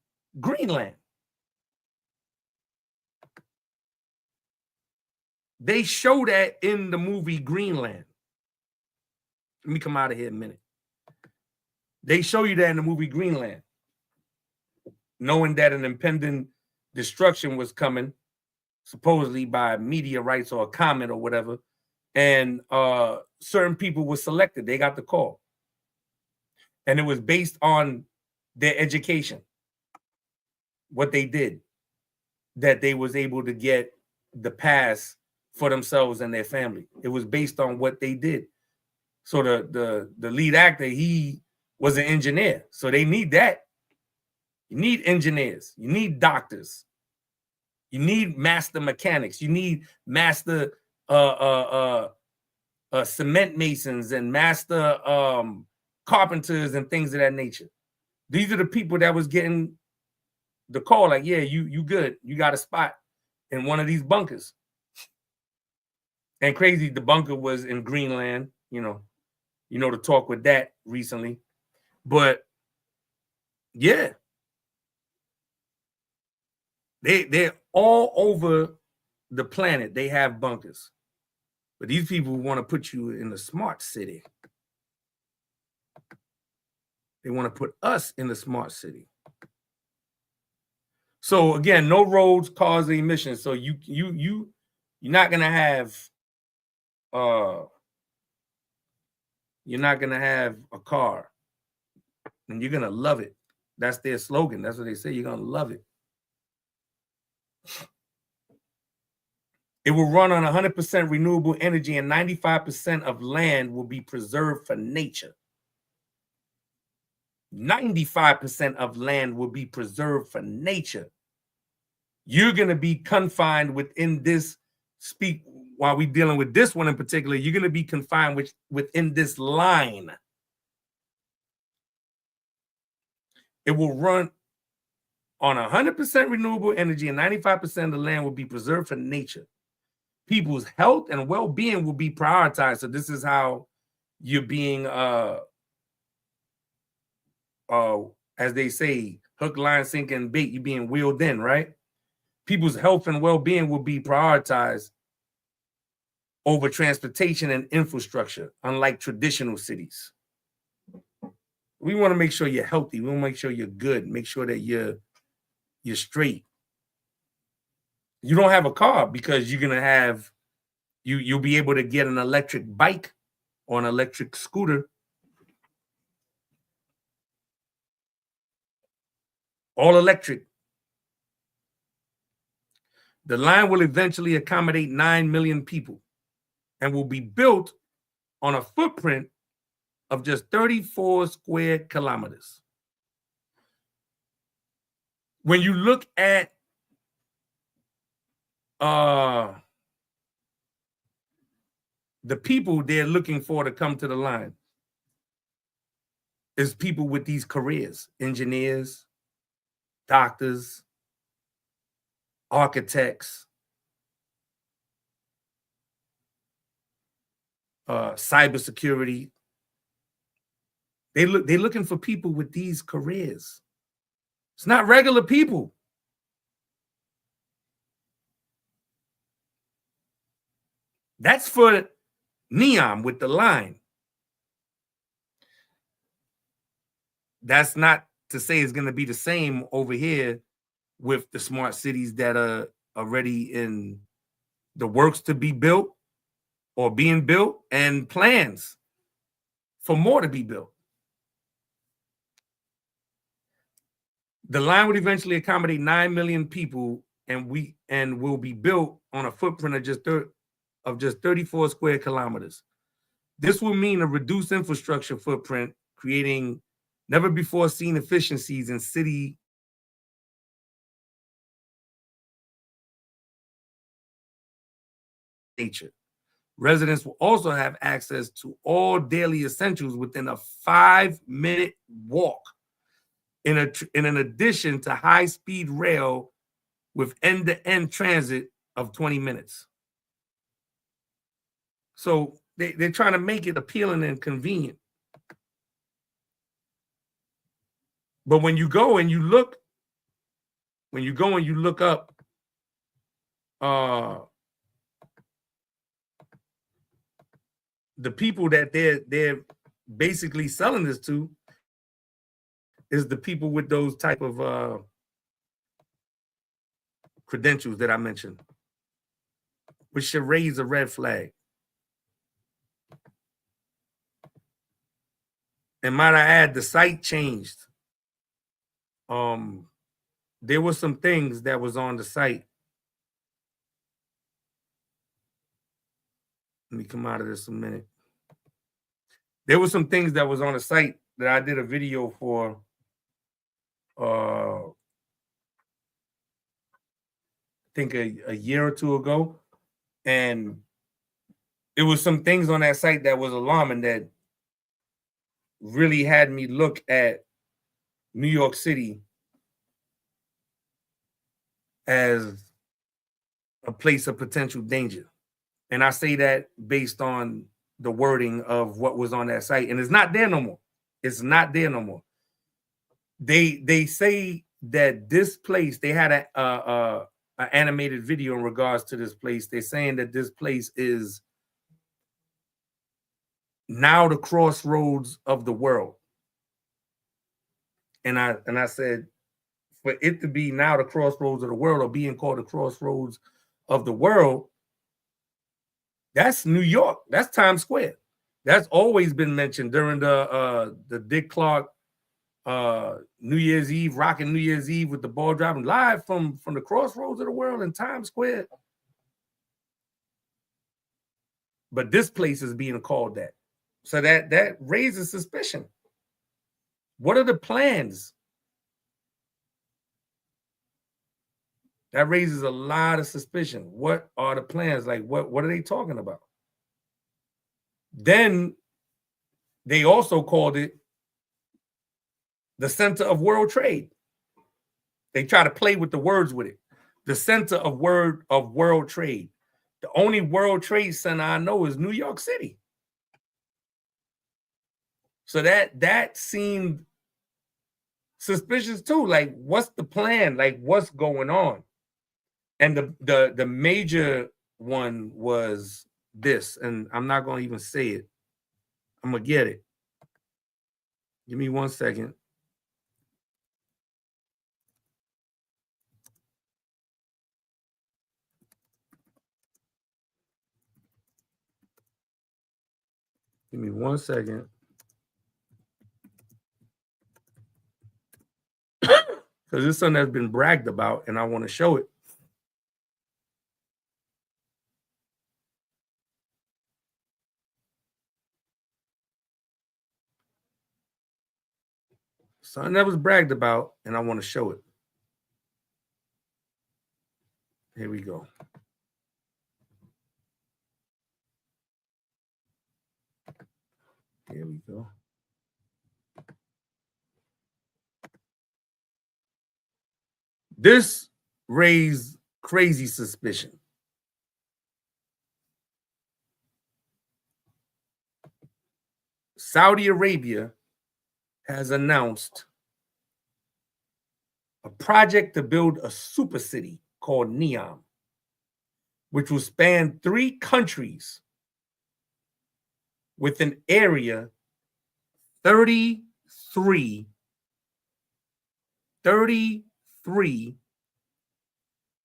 Speaker 1: Greenland. They show that in the movie Greenland. Let me come out of here a minute. They show you that in the movie Greenland, knowing that an impending destruction was coming, supposedly by meteorites or a comet or whatever, and certain people were selected. They got the call. And it was based on their education, what they did, that they was able to get the pass for themselves and their family. It was based on what they did. So the lead actor, he was an engineer. So they need that. You need engineers. You need doctors. You need master mechanics. You need master cement masons and master carpenters and things of that nature. These are the people that was getting the call, like, yeah, you good. You got a spot in one of these bunkers. And crazy, the bunker was in Greenland, you know the talk with that recently. But yeah, they're all over the planet. They have bunkers. But these people want to put you in a smart city. They want to put us in the smart city. So again, no roads, cars, or emissions. So you're not gonna have a car, and you're gonna love it. That's their slogan. That's what they say. You're gonna love it. It will run on 100% renewable energy, and 95% of land will be preserved for nature. 95% of land will be preserved for nature. You're going to be confined within this while we're dealing with this one in particular, you're going to be confined within this line. It will run on 100% renewable energy, and 95% of the land will be preserved for nature. People's health and well-being will be prioritized. So this is how you're being, as they say, hook, line, sinker, and bait. You're being wheeled in, right? People's health and well-being will be prioritized over transportation and infrastructure, unlike traditional cities. We want to make sure you're healthy. We want to make sure you're good. Make sure that you're straight. You don't have a car because you're gonna have you'll be able to get an electric bike or an electric scooter. All electric. The line will eventually accommodate 9 million people and will be built on a footprint of just 34 square kilometers. When you look at the people they're looking for to come to the line is people with these careers: engineers, doctors, architects, cybersecurity. They're looking for people with these careers. It's not regular people. That's for NEOM with the line. That's not to say it's going to be the same over here with the smart cities that are already in the works to be built or being built and plans for more to be built. The line would eventually accommodate 9 million people and will be built on a footprint of just 34 square kilometers. This will mean a reduced infrastructure footprint, creating never before seen efficiencies in city nature. Residents will also have access to all daily essentials within a 5-minute walk, in an addition to high-speed rail with end-to-end transit of 20 minutes. So they're trying to make it appealing and convenient. But when you go and you look up the people that they're basically selling this to is the people with those type of credentials that I mentioned, which should raise a red flag. And might I add, the site changed. There were some things that was on the site. Let me come out of this a minute. There were some things that was on the site that I did a video for I think a year or two ago, and it was some things on that site that was alarming, that really had me look at New York City as a place of potential danger. And I say that based on the wording of what was on that site, and it's not there no more. It's not there no more. They say that this place, they had an animated video in regards to this place. They're saying that this place is now the crossroads of the world. And I said, for it to be now the crossroads of the world, or being called the crossroads of the world, that's New York. That's Times Square. That's always been mentioned during the Dick Clark New Year's Eve, rocking New Year's Eve with the ball dropping live from the crossroads of the world in Times Square. But this place is being called that. So that raises suspicion. What are the plans? That raises a lot of suspicion. What are the plans? Like, what are they talking about? Then they also called it the center of world trade. They try to play with the words with it. The center of world trade. The only World Trade Center I know is New York City. So that seemed suspicious too. Like, what's the plan? Like, what's going on? And the major one was this, and I'm not going to even say it. I'm going to get it. Give me 1 second. Give me 1 second. Because it's something that's been bragged about, and I want to show it. Something that was bragged about, and I want to show it. Here we go. Here we go. This raised crazy suspicion. Saudi Arabia has announced a project to build a super city called N.O.A, which will span 3 countries with an area 33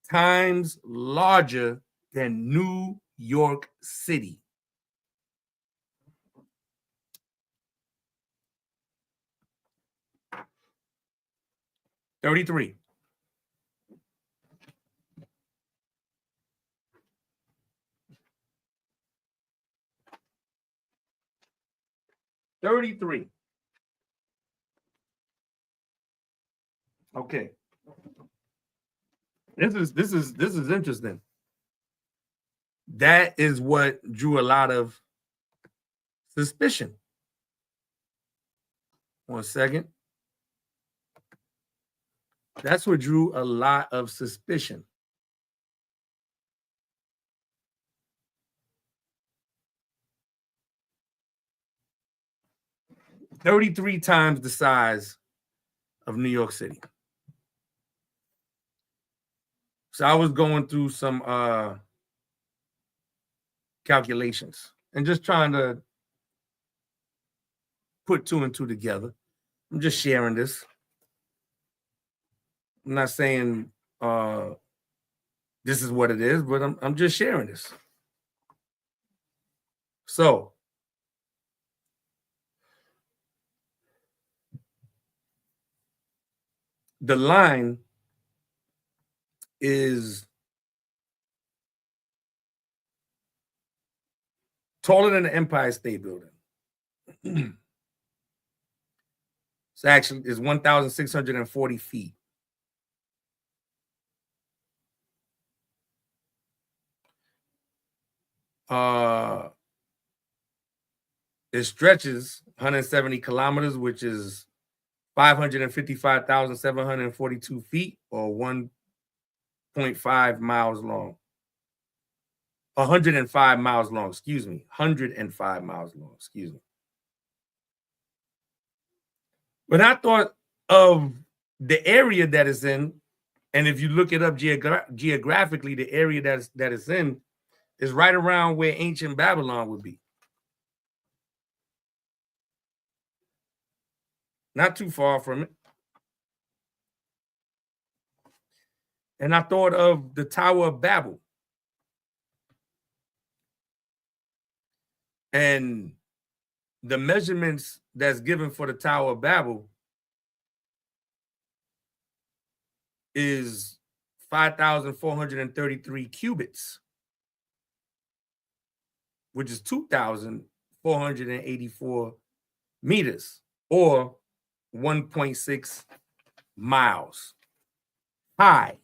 Speaker 1: times larger than New York City. $33. $33. Okay. This is interesting. That is what drew a lot of suspicion. 1 second. That's what drew a lot of suspicion. $33 times the size of New York City. So I was going through some calculations and just trying to put 2 and 2 together. I'm just sharing this. I'm not saying this is what it is, but I'm just sharing this. So the line is taller than the Empire State Building. It's actually is 1,640 feet. It stretches 170 kilometers, which is 555,742 feet, or 1.5 miles long. 105 miles long, excuse me. 105 miles long, excuse me. When I thought of the area that it's in, and if you look it up geographically, the area that it's in is right around where ancient Babylon would be. Not too far from it. And I thought of the Tower of Babel. And the measurements that's given for the Tower of Babel is 5,433 cubits, which is 2,484 meters, or 1.6 miles high,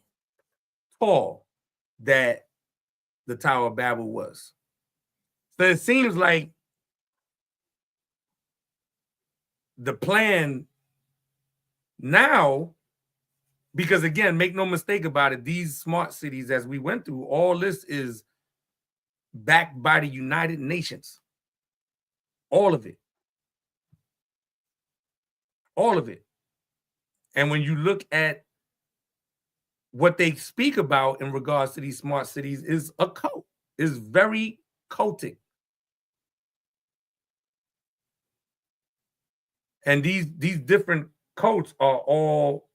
Speaker 1: tall, that the Tower of Babel was. So it seems like the plan now, because again, make no mistake about it, these smart cities, as we went through, all this is backed by the United Nations. All of it. All of it. And when you look at what they speak about in regards to these smart cities, is a cult. Is very cultic. And these different cults are all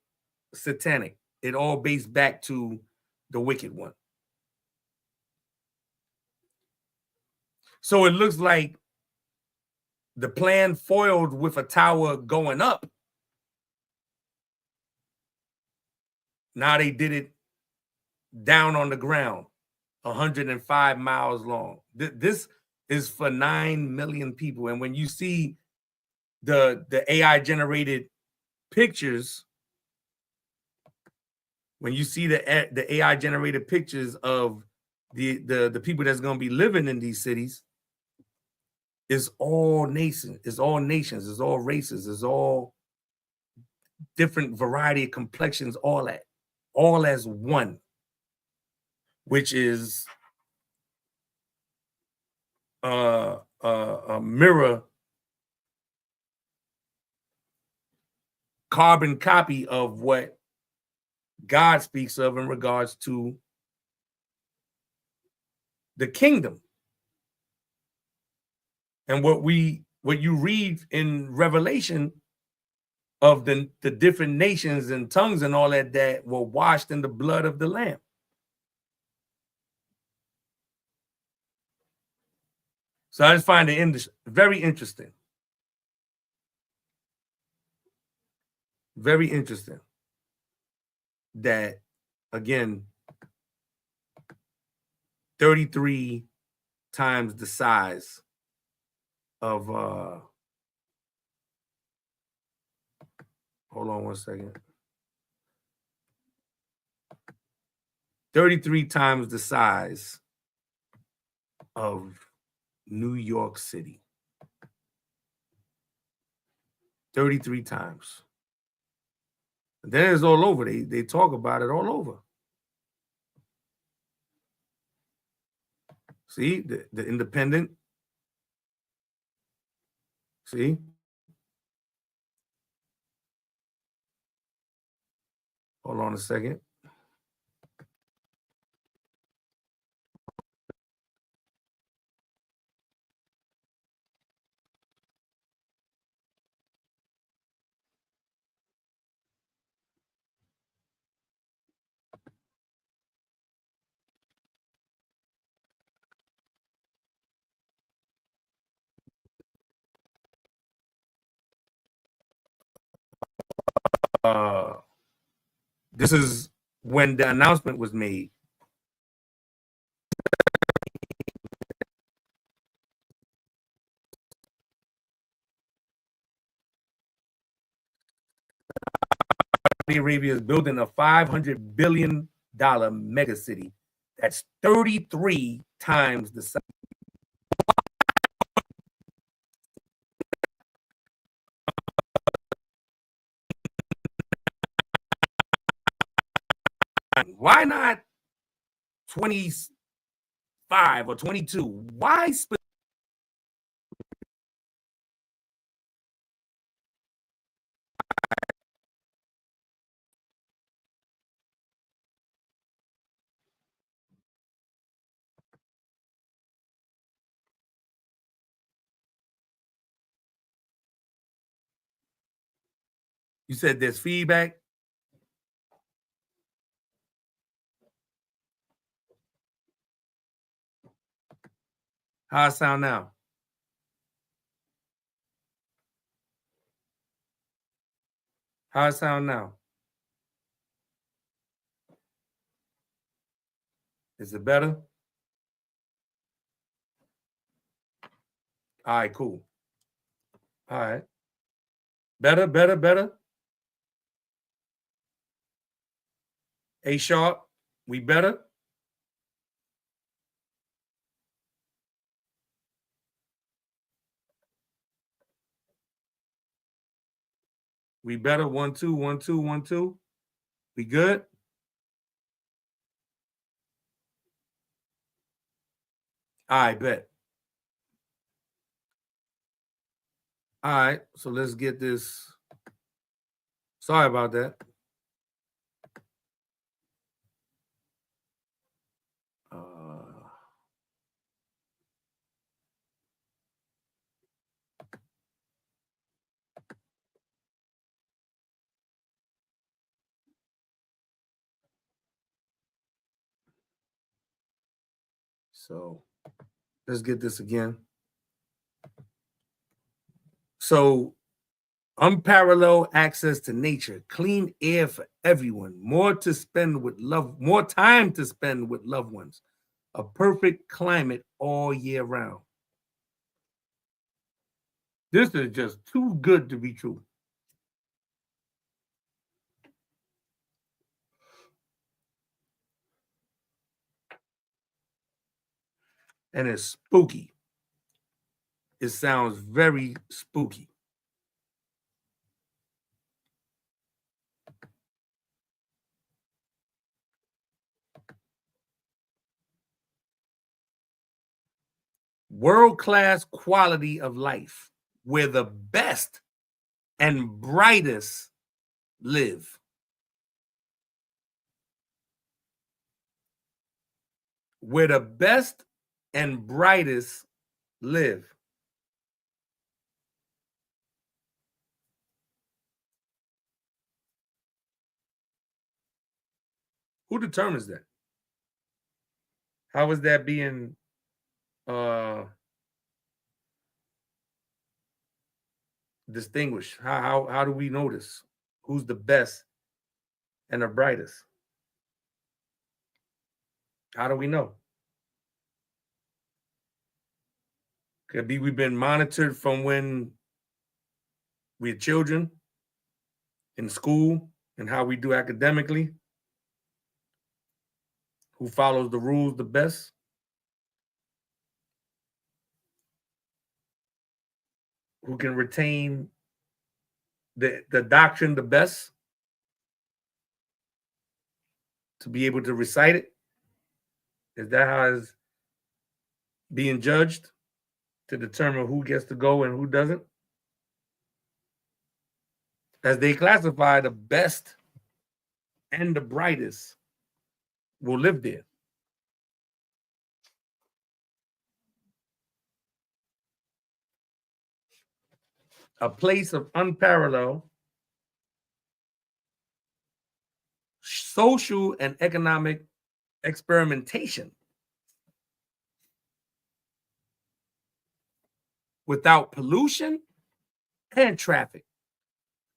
Speaker 1: satanic. It all based back to the wicked one. So it looks like the plan foiled with a tower going up. Now they did it down on the ground, 105 miles long. This is for 9 million people. And when you see the AI generated pictures, when you see the AI generated pictures of the people that's going to be living in these cities, it's all nations, it's all nations, it's all races, it's all different variety of complexions, all as one, which is a mirror carbon copy of what God speaks of in regards to the kingdom. And what you read in Revelation of the different nations and tongues and all that were washed in the blood of the Lamb. So I just find it very interesting. Very interesting that, again, 33 times the size of hold on one second. 33 times the size of New York City. 33 times. And then it's all over. They talk about it all over. See, the independent. See? Hold on a second. This is when the announcement was made. Saudi Arabia is building a $500 billion mega city. That's 33 times the size. Why not 25 or 22? Why? You said there's feedback? How it sound now? How it sound now? Is it better? All right, cool. All right. Better, better, better. A sharp, we better? We better? 1, 2, 1, 2, 1, 2. We good? I bet. All right, so let's get this. Sorry about that. So let's get this again. So unparalleled access to nature, clean air for everyone, more time to spend with loved ones, a perfect climate all year round. This is just too good to be true. And it's spooky. It sounds very spooky. World-class quality of life, where the best and brightest live. Where the best and brightest live. Who determines that? How is that being distinguished? How do we notice who's the best and the brightest? How do we know? Could be we've been monitored from when we're children in school and how we do academically. Who follows the rules the best? Who can retain the doctrine the best to be able to recite it? Is that how it's being judged to determine who gets to go and who doesn't? As they classify, the best and the brightest will live there. A place of unparalleled social and economic experimentation without pollution and traffic,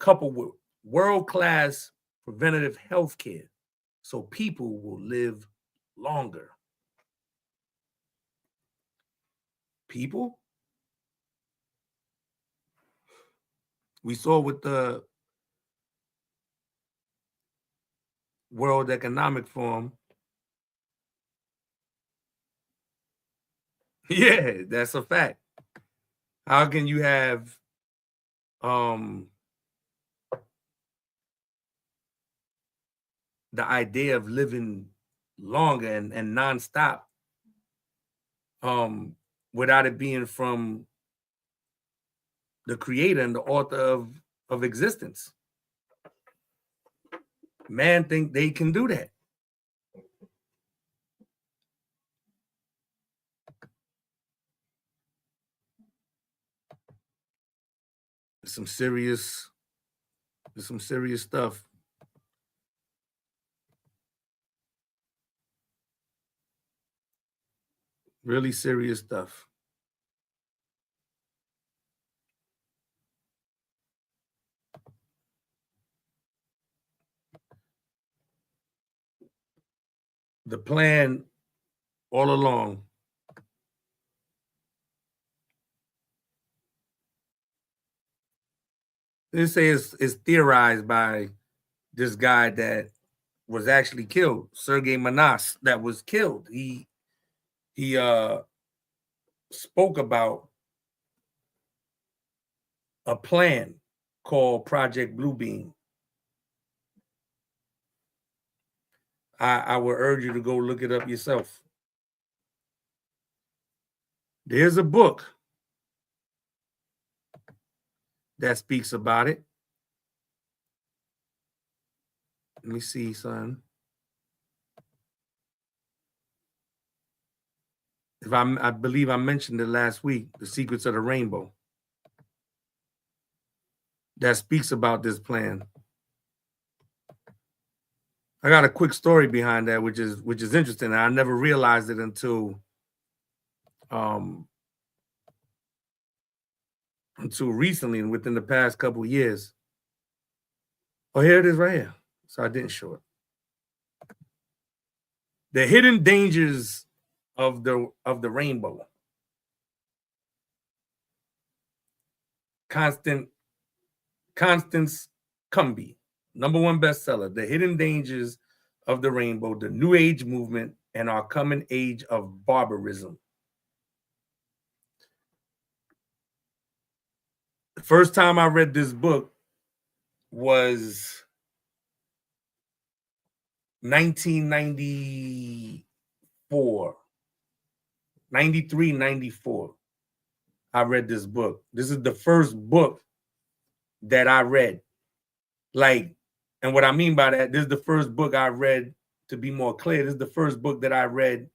Speaker 1: coupled with world-class preventative health care, so people will live longer. People? We saw with the World Economic Forum. Yeah, that's a fact. How can you have the idea of living longer and nonstop without it being from the creator and the author of existence? Man think they can do that. There's some serious stuff. Really serious stuff. the plan all along they say it's theorized by this guy that was actually killed, Sergei Manas, that was killed. He spoke about a plan called Project Bluebeam. I would urge you to go look it up yourself. There's a book that speaks about it. Let me see, son. I believe I mentioned it last week, The Secrets of the Rainbow, that speaks about this plan. I got a quick story behind that, which is interesting. I never realized it until recently, and within the past couple of years. Oh, here it is right here. So I didn't show it. The hidden dangers of the rainbow. Constance Cumby, #1 bestseller, The Hidden Dangers of the Rainbow, the New Age Movement, and Our Coming Age of Barbarism. The first time I read this book was 1994, 93, 94. I read this book. This is the first book that I read. Like, and what I mean by that, this is the first book I read, to be more clear, this is the first book that I read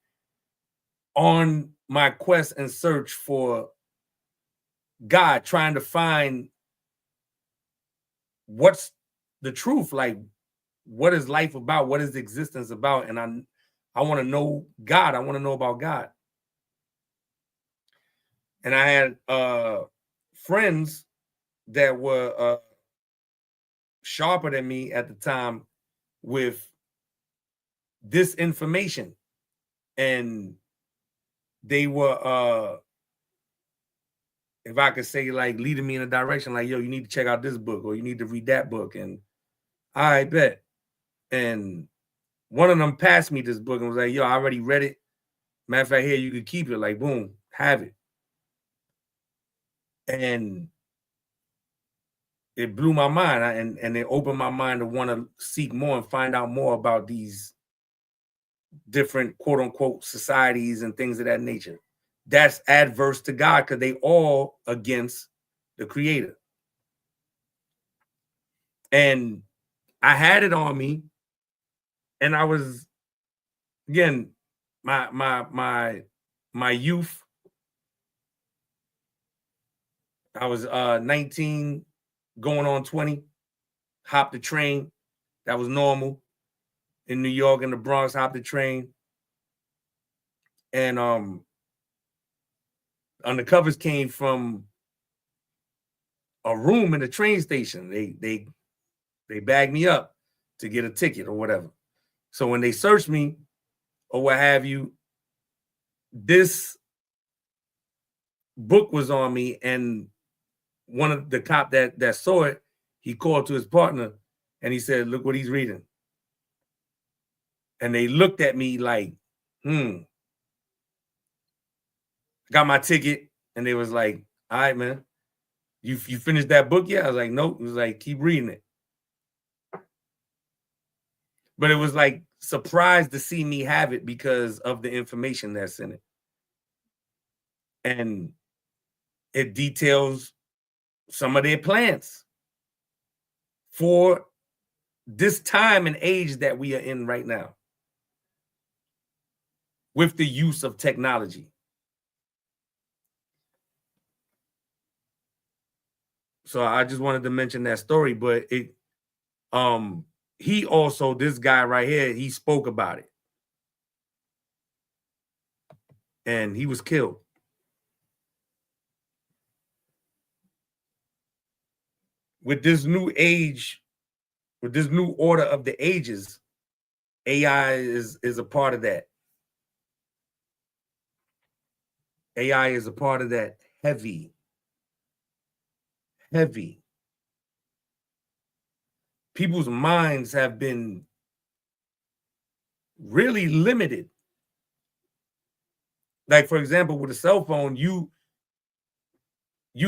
Speaker 1: on my quest and search for God, trying to find what's the truth, like what is life about, what is existence about, and I want to know God. I want to know about God. And I had friends that were sharper than me at the time with this information, and they were if I could say, like, leading me in a direction, like, yo, you need to check out this book, or you need to read that book. And I bet. And one of them passed me this book and was like, yo, I already read it. Matter of fact, here, you could keep it. Like, boom, have it. And it blew my mind, and it opened my mind to want to seek more and find out more about these different quote unquote societies and things of that nature that's adverse to God, because they all against the Creator. And I had it on me, and I was, again, my youth. I was 19, going on 20. Hopped the train. That was normal. In New York, in the Bronx, hopped the train. And undercovers came from a room in the train station. They bagged me up to get a ticket or whatever. So when they searched me or what have you, this book was on me, and one of the cop that saw it, he called to his partner and he said, look what he's reading. And they looked at me like, got my ticket, and they was like, all right, man, you finished that book yet? I was like, nope. It was like, keep reading it. But it was like surprised to see me have it because of the information that's in it. And it details some of their plans for this time and age that we are in right now with the use of technology. So I just wanted to mention that story, but he also, this guy right here, he spoke about it. And he was killed. With this new age, with this new order of the ages, AI is a part of that. AI is a part of that. Heavy. People's minds have been really limited. Like, for example, with a cell phone, you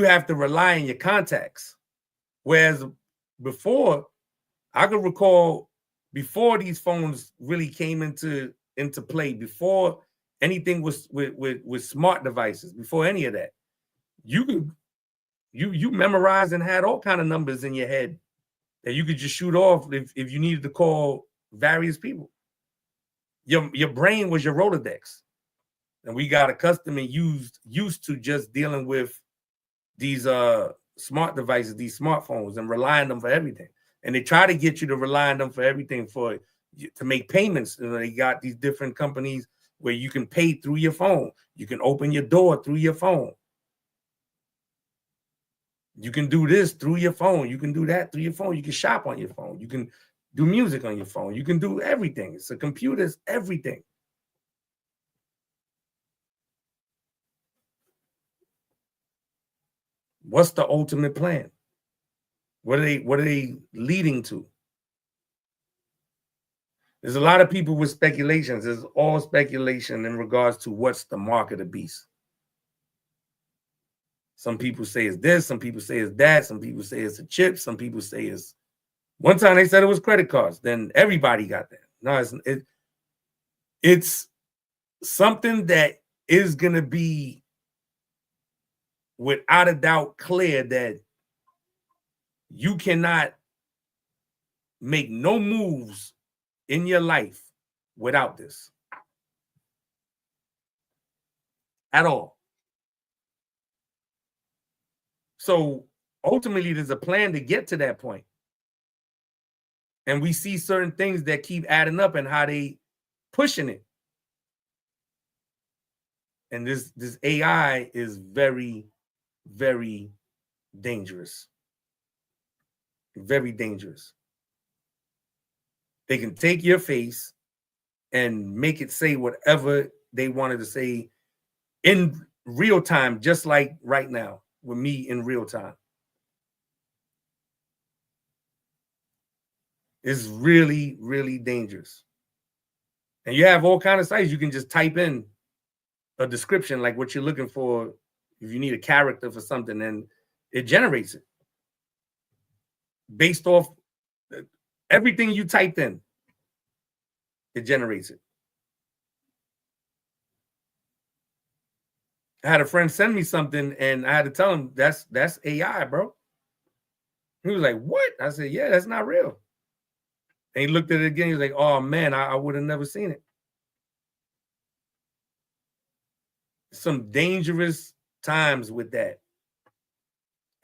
Speaker 1: have to rely on your contacts. Whereas before, I could recall before these phones really came into play, before anything was with smart devices, before any of that, you memorized and had all kind of numbers in your head that you could just shoot off if you needed to call various people. Your brain was your Rolodex. And we got accustomed and used to just dealing with these smart devices, these smartphones, and relying on them for everything. And they try to get you to rely on them for everything, to make payments. And they got these different companies where you can pay through your phone. You can open your door through your phone. You can do this through your phone. You can do that through your phone. You can shop on your phone. You can do music on your phone. You can do everything. It's a computer, it's everything. What's the ultimate plan? What are they leading to? There's a lot of people with speculations. There's all speculation in regards to what's the mark of the beast. Some people say it's this, some people say it's that, some people say it's a chip, some people say it's, one time they said it was credit cards, then everybody got that. No, it's something that is going to be without a doubt clear that you cannot make no moves in your life without this at all. So ultimately, there's a plan to get to that point. And we see certain things that keep adding up and how they pushing it. And this AI is very, very dangerous. Very dangerous. They can take your face and make it say whatever they wanted to say in real time, just like right now with me in real time. It's really, really dangerous. And you have all kinds of sites. You can just type in a description, like what you're looking for. If you need a character for something, and it generates it based off everything you typed in. It generates it. I had a friend send me something, and I had to tell him that's AI, bro. He was like, "What?" I said, "Yeah, that's not real." And he looked at it again. He was like, "Oh man, I would have never seen it." Some dangerous times with that,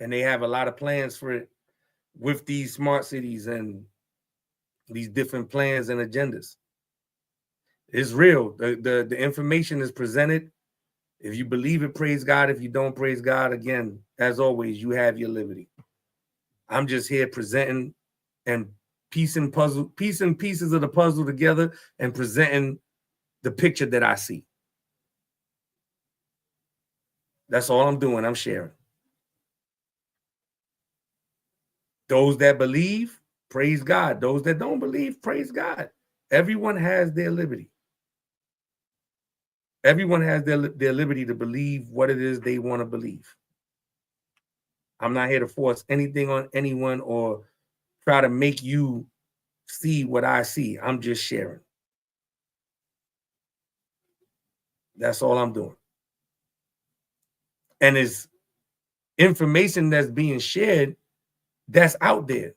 Speaker 1: and they have a lot of plans for it with these smart cities and these different plans and agendas. It's real. The information is presented. If you believe it, praise God. If you don't, praise God. Again, as always, you have your liberty. I'm just here presenting and piecing pieces of the puzzle together and presenting the picture that I see. That's all I'm doing. I'm sharing. Those that believe, praise God. Those that don't believe, praise God. Everyone has their liberty. Everyone has their liberty to believe what it is they want to believe. I'm not here to force anything on anyone or try to make you see what I see. I'm just sharing. That's all I'm doing. And it's information that's being shared that's out there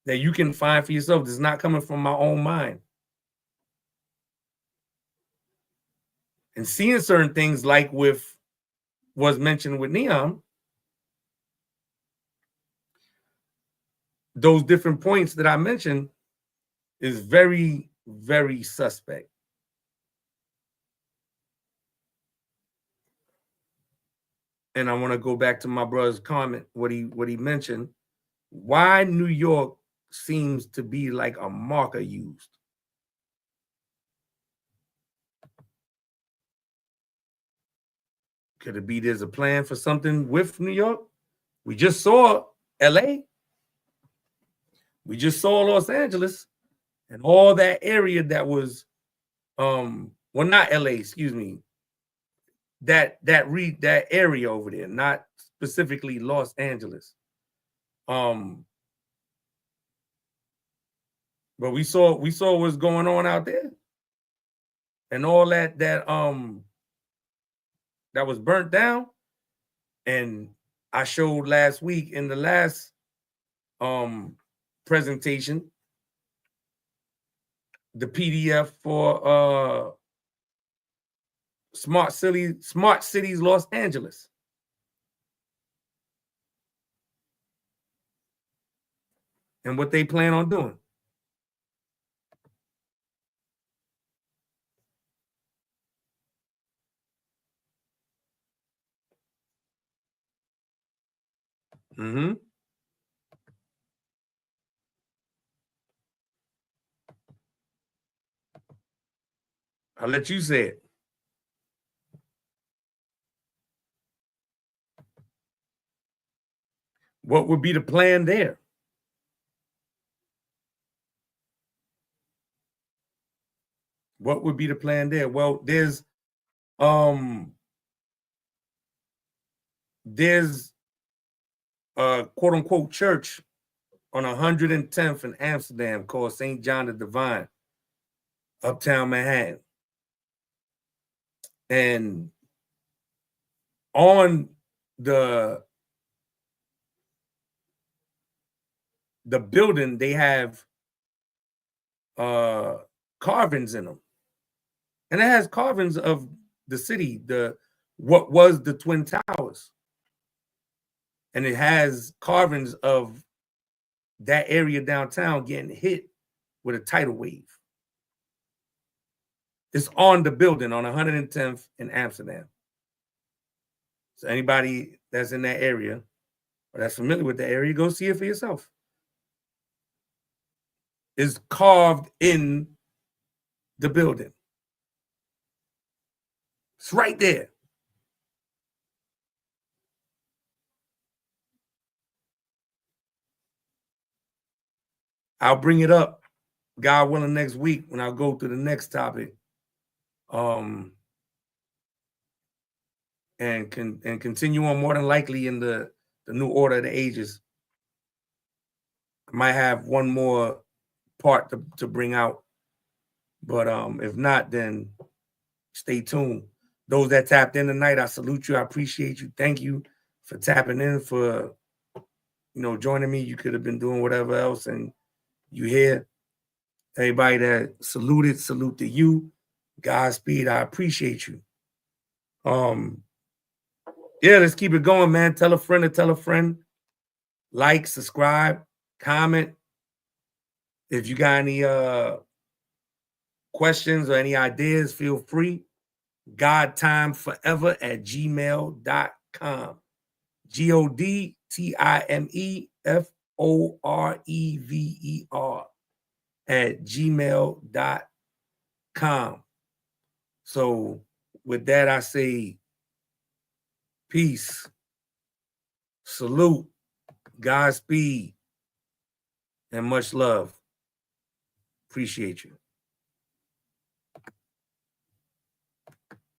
Speaker 1: that you can find for yourself. This is not coming from my own mind. And seeing certain things like was mentioned with N.O.A, those different points that I mentioned is very, very suspect. And I want to go back to my brother's comment, what he mentioned. Why New York seems to be like a marker used. Could it be there's a plan for something with New York? We just saw LA. We just saw Los Angeles and all that area that was, well, not LA, excuse me. That area over there, not specifically Los Angeles. But we saw what's going on out there. And all that was burnt down. And I showed last week in the last presentation the PDF for Smart Cities Los Angeles. And what they plan on doing. Mm-hmm. I'll let you say it. What would be the plan there? What would be the plan there? Well, there's a quote unquote church on 110th in Amsterdam called St. John the Divine, uptown Manhattan. And on the building, they have carvings in them. And it has carvings of the city, what was the Twin Towers. And it has carvings of that area downtown getting hit with a tidal wave. It's on the building on 110th in Amsterdam. So anybody that's in that area or that's familiar with the area, go see it for yourself. It's carved in the building. It's right there. I'll bring it up, God willing, next week when I go to the next topic. And continue on more than likely in the new order of the ages. I might have one more part to bring out. But if not, then stay tuned. Those that tapped in tonight, I salute you. I appreciate you. Thank you for tapping in, for joining me. You could have been doing whatever else, and you here. Everybody that saluted, salute to you. Godspeed. I appreciate you. Yeah, let's keep it going, man. Tell a friend to tell a friend. Like, subscribe, comment. If you got any questions or any ideas, feel free. GODTIMEforever@gmail.com. GODTIMEFOREVER@gmail.com. So with that, I say peace, salute, Godspeed, and much love. Appreciate you.